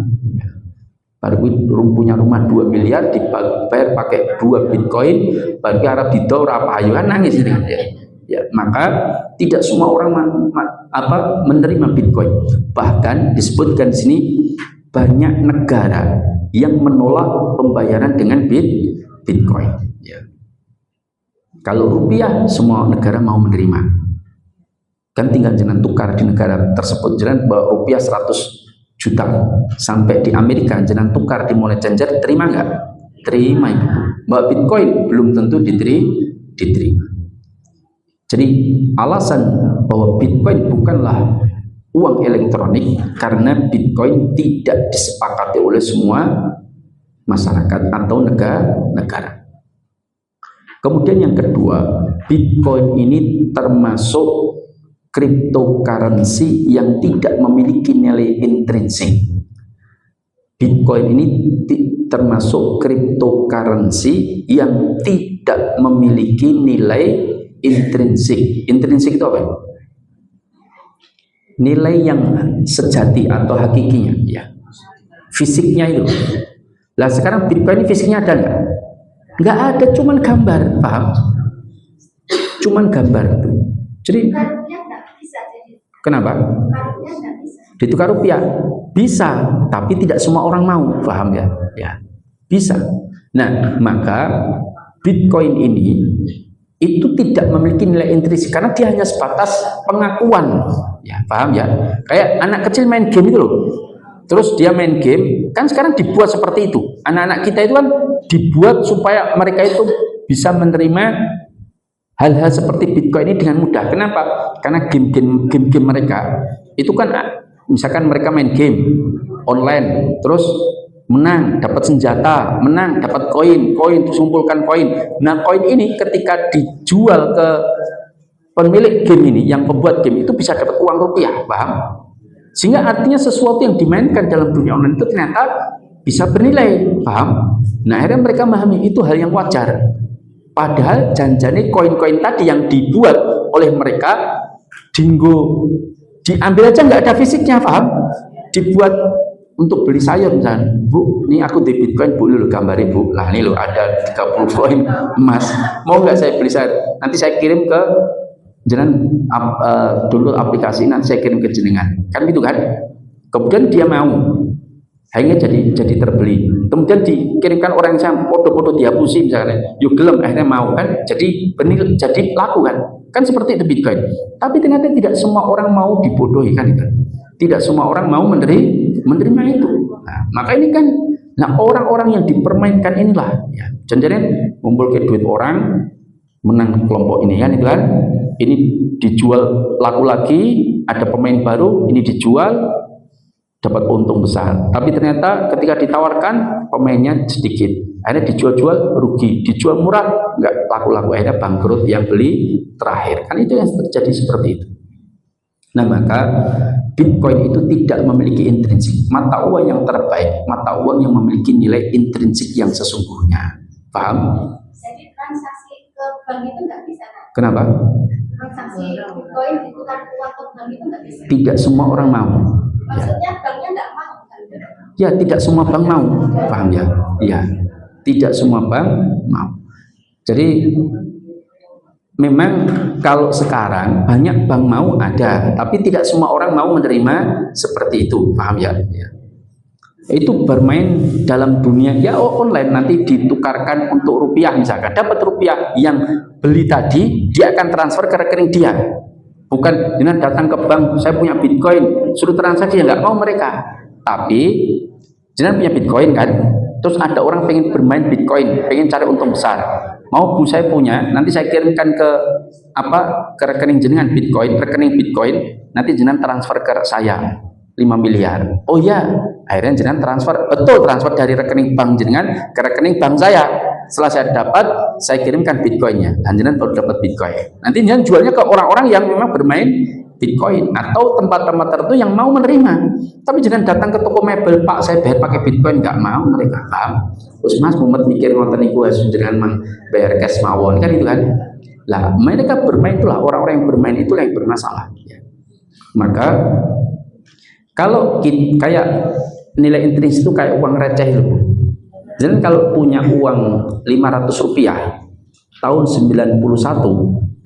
Baru punya rumah 2 miliar dibayar pakai 2 Bitcoin, baru Arab didor apa ayo nangis ini. Ya, maka tidak semua orang menerima Bitcoin. Bahkan disebutkan di sini banyak negara yang menolak pembayaran dengan Bitcoin. Ya. Kalau rupiah semua negara mau menerima. Kan tinggal jangan tukar di negara tersebut, jangan bawa rupiah 100 juta sampai di Amerika jangan tukar di money changer, terima nggak? Terima itu. Bawa Bitcoin belum tentu diterima. Jadi alasan bahwa Bitcoin bukanlah uang elektronik karena Bitcoin tidak disepakati oleh semua masyarakat atau negara. Kemudian yang kedua, Bitcoin ini termasuk cryptocurrency yang tidak memiliki nilai intrinsik. Bitcoin ini termasuk cryptocurrency yang tidak memiliki nilai intrinsik. Intrinsik itu apa? Nilai yang sejati atau hakikinya, ya. Fisiknya itu. Lah sekarang Bitcoin ini fisiknya ada nggak? Nggak ada, cuman gambar, paham? Cuman gambar itu. Jadi kenapa? Ditukar rupiah bisa, tapi tidak semua orang mau, paham ya? Ya, bisa. Nah, maka Bitcoin ini itu tidak memiliki nilai intrinsik karena dia hanya sebatas pengakuan, ya paham ya? Kayak anak kecil main game itu loh, terus dia main game kan sekarang dibuat seperti itu. Anak-anak kita itu kan dibuat supaya mereka itu bisa menerima hal-hal seperti Bitcoin ini dengan mudah. Kenapa? Karena game mereka itu kan misalkan mereka main game online terus menang dapat senjata, menang dapat koin terus kumpulkan koin. Nah, koin ini ketika dijual ke pemilik game ini, yang pembuat game itu bisa dapat uang rupiah, paham? Sehingga artinya sesuatu yang dimainkan dalam dunia online itu ternyata bisa bernilai, paham? Nah, akhirnya mereka memahami itu hal yang wajar. Padahal janjane koin-koin tadi yang dibuat oleh mereka diambil aja nggak ada fisiknya, paham? Dibuat untuk beli sayur misalnya, Bu, ini aku di Bitcoin, Bu, lu gambarin, Bu. Lah ini lo ada 30 koin emas. Mau nggak saya beli sayur? Nanti saya kirim ke jenengan, download aplikasi, nanti saya kirim ke jenengan. Kan gitu kan? Kemudian dia mau. Akhirnya jadi terbeli. Kemudian dikirimkan orang yang foto-foto dihapusi misalnya. Yuk gelem, akhirnya mau kan? Jadi laku kan? Kan seperti itu Bitcoin. Tapi ternyata tidak semua orang mau dibodohi kan itu. Tidak semua orang mau menerima itu. Nah, maka ini kan orang-orang yang dipermainkan inilah ya. Jangan ngumpulkan duit orang menang kelompok ini kan itu kan. Ini dijual laku lagi, ada pemain baru, ini dijual dapat untung besar. Tapi ternyata ketika ditawarkan pemainnya sedikit. Akhirnya dijual-jual rugi, dijual murah enggak laku-laku, akhirnya bangkrut yang beli terakhir. Kan itu yang terjadi seperti itu. Nah, maka Bitcoin itu tidak memiliki intrinsik. Mata uang yang terbaik, mata uang yang memiliki nilai intrinsik yang sesungguhnya. Paham? Jadi transaksi ke bank itu nggak bisa, kan? Kenapa? Transaksi Bitcoin ditukar uang ke bank itu nggak bisa. Tidak semua orang mau. Maksudnya banknya nggak mau, kan? Ya, tidak semua bank mau, paham ya? Ya, tidak semua bank mau. Jadi memang kalau sekarang banyak bank mau ada, tapi tidak semua orang mau menerima seperti itu, paham ya? Ya. Itu bermain dalam dunia ya online, nanti ditukarkan untuk rupiah misalkan, dapat rupiah, yang beli tadi dia akan transfer ke rekening dia, bukan dengan datang ke bank, saya punya bitcoin suruh transaksi, ya nggak mau mereka. Tapi jangan punya bitcoin kan, terus ada orang pengen bermain bitcoin, pengen cari untung besar, mau bu saya punya, nanti saya kirimkan ke ke rekening jenengan bitcoin, rekening bitcoin, nanti jenengan transfer ke saya 5 miliar. Oh ya, akhirnya jenengan transfer, betul transfer dari rekening bank jenengan ke rekening bank saya. Setelah saya dapat, saya kirimkan bitcoinnya, dan jenengan baru dapat bitcoin. Nanti jenengan jualnya ke orang-orang yang memang bermain bitcoin atau tempat-tempat tertentu yang mau menerima. Tapi jangan datang ke toko mebel, Pak saya bayar pakai bitcoin, nggak mau mereka, paham? Terus Mas Muhammad mikir ngoten niku jenengan mang bayar cash mawon kan, itu kan. Lah mereka bermain itulah, orang-orang yang bermain itulah yang bermasalah. Maka kalau kayak nilai intrinsik itu kayak uang receh loh. Jadi kalau punya uang 500 rupiah tahun 91,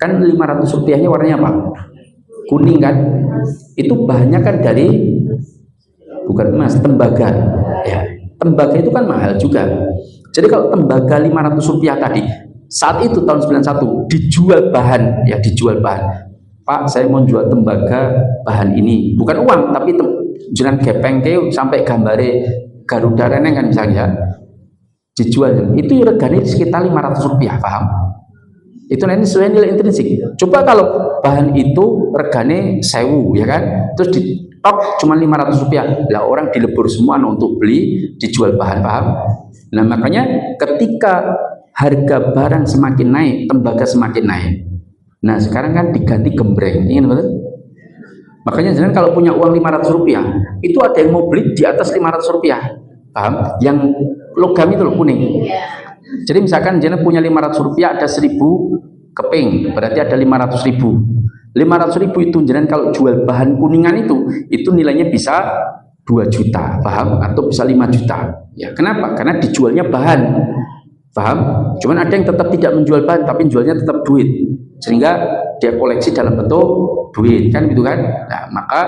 kan 500 rupiahnya warnanya apa? Kuning kan? Itu bahannya kan dari bukan emas, tembaga. Ya, tembaga itu kan mahal juga. Jadi kalau tembaga 500 rupiah tadi saat itu tahun 91 dijual bahan, ya dijual bahan. Pak saya mau jual tembaga bahan ini, bukan uang tapi jenengan gepeng sampai gambare Garuda Reneng kan misalnya, dijual itu regane sekitar 500 rupiah, paham? Itu nanti sesuai nilai intrinsik. Coba kalau bahan itu regane 1000 ya kan, terus di top cuma 500 rupiah, lah orang dilebur semua untuk beli, dijual bahan, paham? Nah makanya ketika harga barang semakin naik, tembaga semakin naik, nah sekarang kan diganti gembreng, ingin betul? Makanya jangan kalau punya uang 500 rupiah, itu ada yang mau beli di atas 500 rupiah, paham? Yang logam itu loh, kuning. Jadi misalkan jangan punya 500 rupiah, ada 1000 keping, berarti ada 500.000. 500.000 itu jangan kalau jual bahan kuningan itu nilainya bisa 2 juta, paham? Atau bisa 5 juta. Ya kenapa? Karena dijualnya bahan, paham? Cuman ada yang tetap tidak menjual bahan, tapi jualnya tetap duit, sehingga dia koleksi dalam bentuk duit, kan gitu kan. Nah maka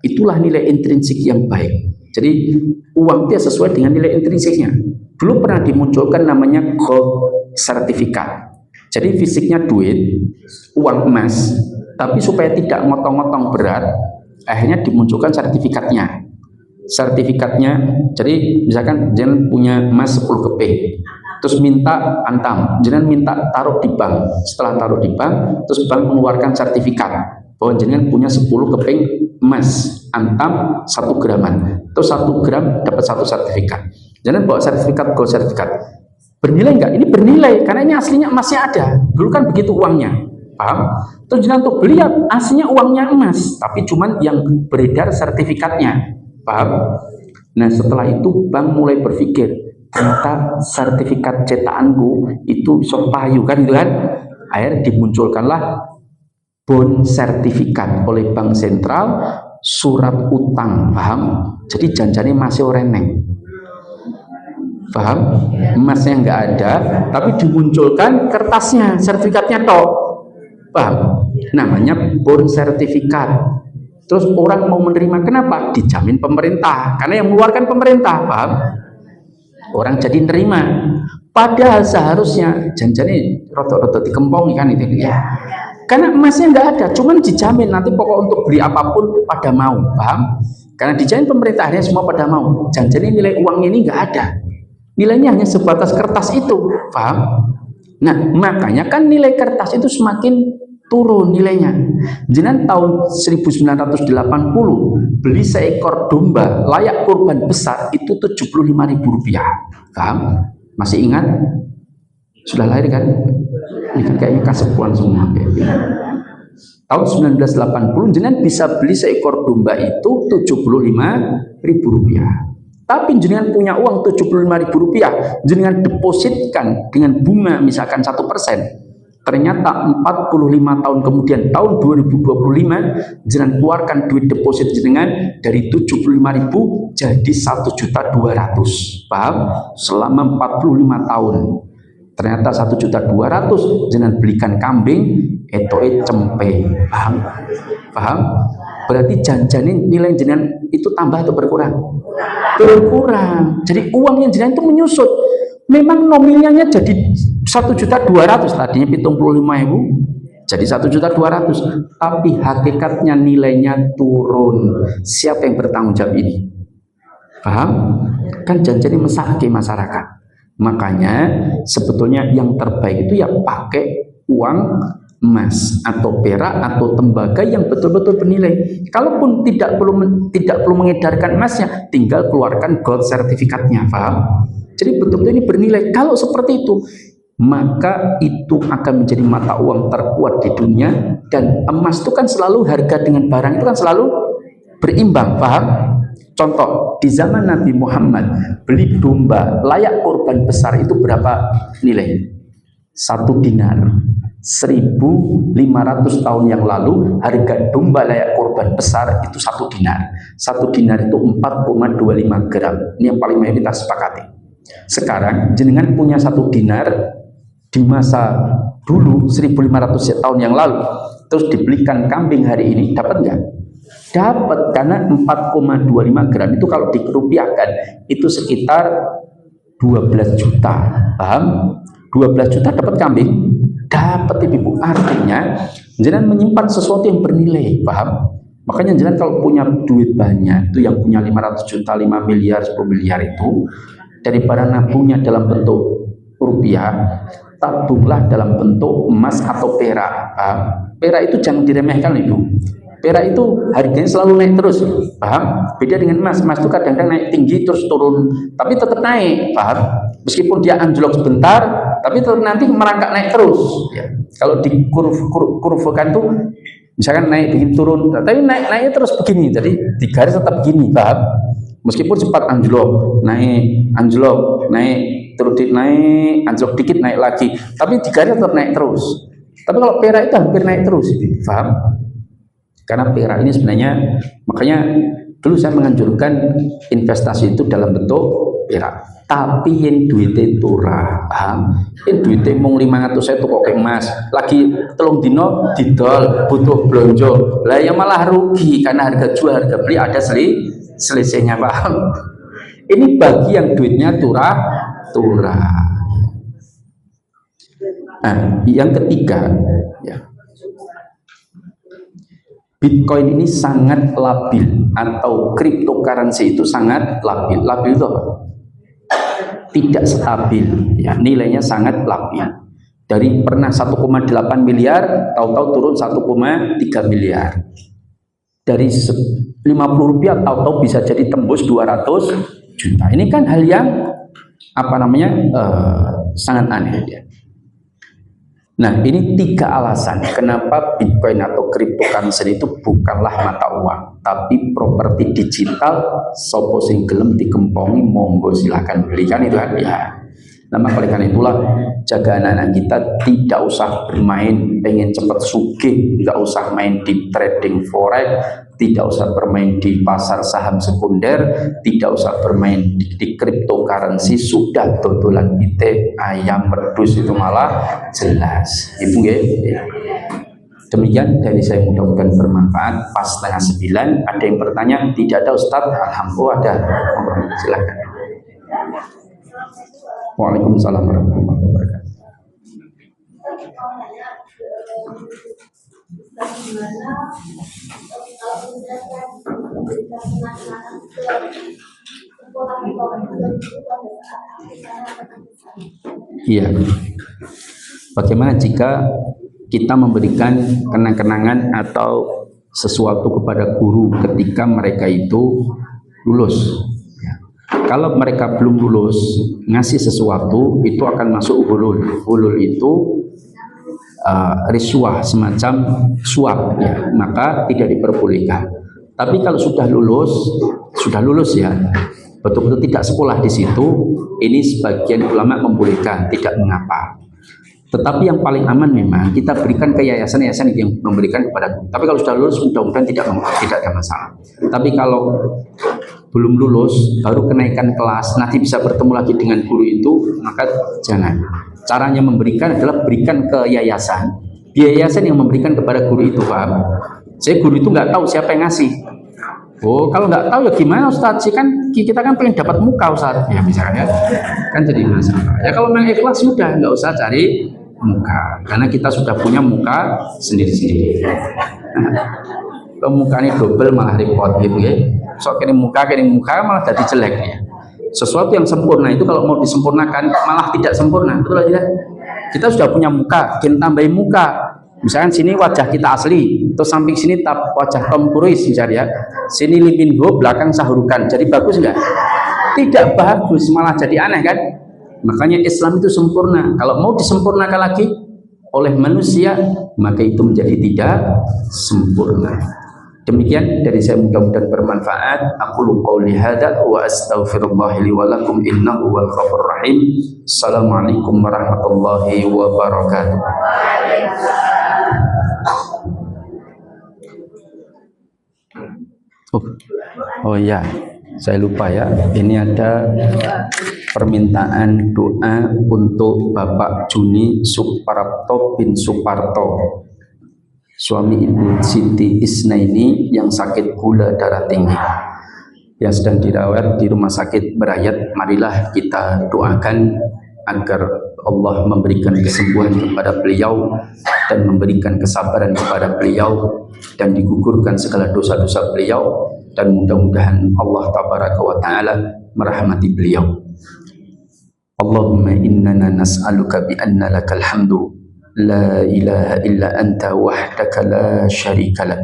itulah nilai intrinsik yang baik. Jadi uang dia sesuai dengan nilai intrinsiknya. Dulu pernah dimunculkan namanya gold sertifikat. Jadi fisiknya duit, uang emas, tapi supaya tidak ngotong-ngotong berat, akhirnya dimunculkan sertifikatnya. Sertifikatnya, jadi misalkan jangan punya emas 10 keping, terus minta antam, jangan minta taruh di bank. Setelah taruh di bank, terus bank mengeluarkan sertifikat bahwa jangan punya 10 keping emas antam 1 graman, terus 1 gram dapat 1 sertifikat. Jangan bawa sertifikat gold sertifikat. Bernilai enggak? Ini bernilai karena ini aslinya emasnya ada. Dulu kan begitu uangnya, paham? Terus jangan untuk beli ya aslinya uangnya emas, tapi cuman yang beredar sertifikatnya, paham? Nah setelah itu bank mulai berpikir, ternyata sertifikat cetakanku itu sok payu kan, gitu kan? Akhirnya dimunculkanlah bond sertifikat oleh bank sentral, surat utang, paham? Jadi janjane masih reneng, paham? Emasnya nggak ada, tapi dimunculkan kertasnya, sertifikatnya toh, paham? Namanya bond sertifikat. Terus orang mau menerima, kenapa? Dijamin pemerintah, karena yang mengeluarkan pemerintah, paham? Orang jadi nerima, padahal seharusnya janjane rotok-rotok dikempong kan itu ya. Karena emasnya nggak ada, cuman dijamin nanti pokok untuk beli apapun pada mau, paham? Karena dijamin pemerintah, akhirnya semua pada mau. Janjane nilai uangnya ini nggak ada, nilainya hanya sebatas kertas itu, paham? Nah makanya kan nilai kertas itu semakin turun nilainya. Jenengan tahun 1980 beli seekor domba layak kurban besar itu 75.000 rupiah, paham? Masih ingat? Sudah lahir kan? Ini kan kayaknya kasepuan semua. Tahun 1980 jenengan bisa beli seekor domba itu 75.000 rupiah. Tapi jenengan punya uang 75.000 rupiah, jenengan depositkan dengan bunga misalkan 1%, Ternyata 45 tahun kemudian, tahun 2025, jenengan keluarkan duit deposit jenengan dari 75.000 jadi 1.200.000. Paham? Selama 45 tahun. Ternyata 1.200.000 jenengan belikan kambing, etoe cempe. Paham? Paham? Berarti janjanin nilai jenengan itu tambah atau berkurang? Berkurang. Jadi uangnya jenengan itu menyusut. Memang nominalnya jadi 1.200.000, tadinya 75.000 jadi 1.200.000, tapi hakikatnya nilainya turun. Siapa yang bertanggung jawab ini? Paham? Kan janjani mesake masyarakat. Makanya sebetulnya yang terbaik itu ya pakai uang emas atau perak atau tembaga yang betul-betul bernilai. Kalaupun tidak perlu mengedarkan emasnya, tinggal keluarkan gold sertifikatnya. Paham? Jadi betul-betul ini bernilai. Kalau seperti itu, maka itu akan menjadi mata uang terkuat di dunia. Dan emas itu kan selalu, harga dengan barang itu kan selalu berimbang. Paham? Contoh, di zaman Nabi Muhammad beli domba layak korban besar itu berapa nilai? 1 dinar. 1.500 tahun yang lalu harga domba layak korban besar itu 1 dinar. 1 dinar itu 4,25 gram. Ini yang paling mayoritas sepakati. Sekarang jenengan punya 1 dinar di masa dulu 1.500 tahun yang lalu, terus dibelikan kambing hari ini, dapat nggak? Dapat, karena 4,25 gram itu kalau dikerupiahkan itu sekitar 12 juta. Paham? 12 juta dapat kambing? Dapat, ibu. Artinya jenengan menyimpan sesuatu yang bernilai. Paham? Makanya jenengan kalau punya duit banyak, itu yang punya 500 juta, 5 miliar, 10 miliar itu, daripada nabungnya dalam bentuk rupiah, tabunglah dalam bentuk emas atau perak. Paham? Perak itu jangan diremehkan, ibu. Perak itu harganya selalu naik terus. Paham? Beda dengan emas. Emas itu kadang-kadang naik tinggi terus turun, tapi tetap naik. Paham? Meskipun dia anjlok sebentar, tapi tetap nanti merangkak naik terus. Ya. Kalau di kurvakan tuh misalkan naik begini turun, tapi naiknya terus begini. Jadi di garis tetap begini. Paham? Meskipun cepat anjlok, naik, anjlok, naik, terus naik, anjlok dikit, naik lagi, tapi di garis tetap naik terus. Tapi kalau perak itu hampir naik terus, paham? Karena perak ini sebenarnya, makanya dulu saya menganjurkan investasi itu dalam bentuk perak. Tapi yang duitnya turah, paham? Yang duitnya mung 500 saya tuh kok emas, lagi telung dino didol, butuh blonjo, lah yang malah rugi karena harga jual harga beli ada selisihnya, paham? Ini bagi yang duitnya turah. Nah, yang ketiga, ya, Bitcoin ini sangat labil, atau cryptocurrency itu sangat labil. Labil itu apa? Tidak stabil, ya, nilainya sangat labil. Dari pernah 1,8 miliar, tahu-tahu turun 1,3 miliar. Dari 50 rupiah tahu-tahu bisa jadi tembus 200 juta. Ini kan hal yang sangat aneh, ya. Nah, ini 3 alasan kenapa Bitcoin atau cryptocurrency itu bukanlah mata uang, tapi properti digital. Sopo sing gelem dikempongi monggo silakan belikan, itu kan, ya. Nah, maka oleh karena itulah jaga anak-anak kita tidak usah bermain pengen cepat sugih, tidak usah main di trading forex, tidak usah bermain di pasar saham sekunder, tidak usah bermain di cryptocurrency. Sudah dodolan kita ayam pedus itu malah jelas, ibu ya. Demikian dari saya, mudah-mudahan bermanfaat. Pas 8:30 ada yang bertanya? Tidak ada, Ustadz. Alhamdulillah ada. Silakan. Waalaikumsalam warahmatullahi wabarakatuh. Iya. Bagaimana jika kita memberikan kenang-kenangan atau sesuatu kepada guru ketika mereka itu lulus? Kalau mereka belum lulus, ngasih sesuatu itu akan masuk hulul. Hulul itu risuah, semacam suap, ya, maka tidak diperbolehkan. Tapi kalau sudah lulus ya, betul-betul tidak sekolah di situ, ini sebagian ulama membolehkan, tidak mengapa. Tetapi yang paling aman memang kita berikan ke yayasan-yayasan yang memberikan kepada guru. Tapi kalau sudah lulus mudah-mudahan tidak ada masalah. Tapi kalau belum lulus baru kenaikan kelas nanti bisa bertemu lagi dengan guru itu, maka jangan. Caranya memberikan adalah berikan ke yayasan. Yayasan yang memberikan kepada guru itu, paham? Saya guru itu nggak tahu siapa yang ngasih. Oh, kalau nggak tahu ya gimana Ustadz sih, kan kita kan pengen dapat muka Ustadz ya misalnya, kan jadi masalah. Ya kalau memang ikhlas sudah nggak usah cari muka, karena kita sudah punya muka sendiri-sendiri. Kalau muka ini double malah repot gitu ya. So kirim muka malah jadi jelek ya. Sesuatu yang sempurna itu kalau mau disempurnakan malah tidak sempurna, betul tidak? Kita sudah punya muka, kita tambahin muka. Misalkan sini wajah kita asli, terus samping sini wajah Tom Cruise misalnya, sini Lee Min Ho, belakang Shahrukan, jadi bagus enggak? Tidak bagus, malah jadi aneh kan? Makanya Islam itu sempurna. Kalau mau disempurnakan lagi oleh manusia, maka itu menjadi tidak sempurna. Demikian dari saya, mudah-mudahan bermanfaat. Aku qouli hadza wa astaghfirullah li wa lakum innahu wal ghafurur rahim. Assalamualaikum warahmatullahi wabarakatuh. Oh iya, saya lupa ya. Ini ada permintaan doa untuk Bapak Juni Suparto bin Suparto, suami Ibu Siti Isnaini yang sakit gula darah tinggi, yang sedang dirawat di rumah sakit Berayat. Marilah kita doakan agar Allah memberikan kesembuhan kepada beliau dan memberikan kesabaran kepada beliau dan digugurkan segala dosa-dosa beliau, dan mudah-mudahan Allah tabaraka wa ta'ala merahmati beliau. Allahumma innana nas'aluka bi anna lakal hamdu la ilaha illa anta wahdaka la syarika lak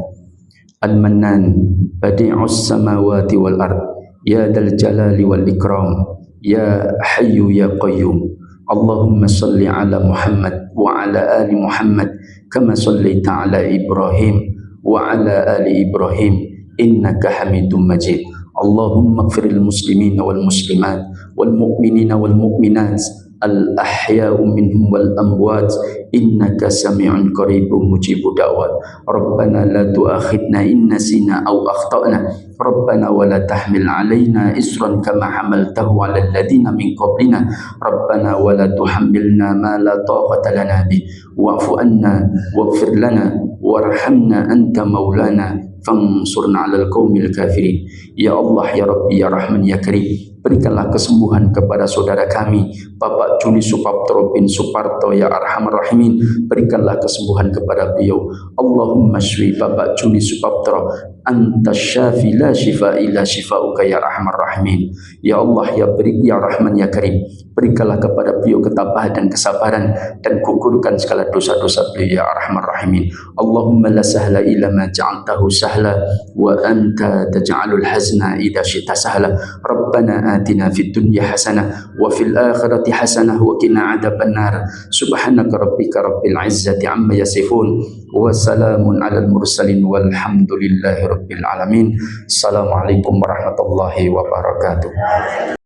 al-mannan badi'us samawati wal ard ya dal jalali wal ikram ya hayyu ya qayyum. Allahumma salli ala Muhammad wa ala ali Muhammad kama sallaita ala Ibrahim wa ala ali Ibrahim innaka Hamidum Majid. Allahumma ighfiril muslimina wal muslimat wal mu'minina wal mu'minat al ahya'u minhum wal amwat innaka sami'un qaribun mujibud da'wat. Rabbana la tu'akhidna in nasina aw akhtana Rabbana wa la tahmil 'alaina isran kama hamaltahu 'alal ladzina min qablina Rabbana wa la tuhammilna ma la taqata lana bi wa'fu anna waghfir lana warhamna anta maulana fansurna 'alal qaumil kafirin. Ya Allah, ya Rabbi, ya Rahman, ya Karim, berikanlah kesembuhan kepada saudara kami Bapak Juni Suparto bin Suparto, ya Arhamar Rahimin. Berikanlah kesembuhan kepada beliau. Allahumma shfi Bapak Juni Suparto, anta syafi la shifa illa shifauka ya Arhamar Rahimin. Ya Allah, ya ya Rahman, ya Karim, berikanlah kepada beliau ketabahan dan kesabaran dan gugurkan segala dosa-dosa beliau ya Arhamar Rahimin. Allahumma la sahla illa ma ja'altahu sahla wa anta taj'alul hazna idza syi'ta sahla. Rabbana atina fid dunya hasanah wa fil akhirati hasanah wa qina adzabannar. Subhanaka rabbika rabbil izzati amma yasifun wa salamun alal mursalin walhamdulillahi rabbil alamin. Assalamualaikum warahmatullahi wabarakatuh.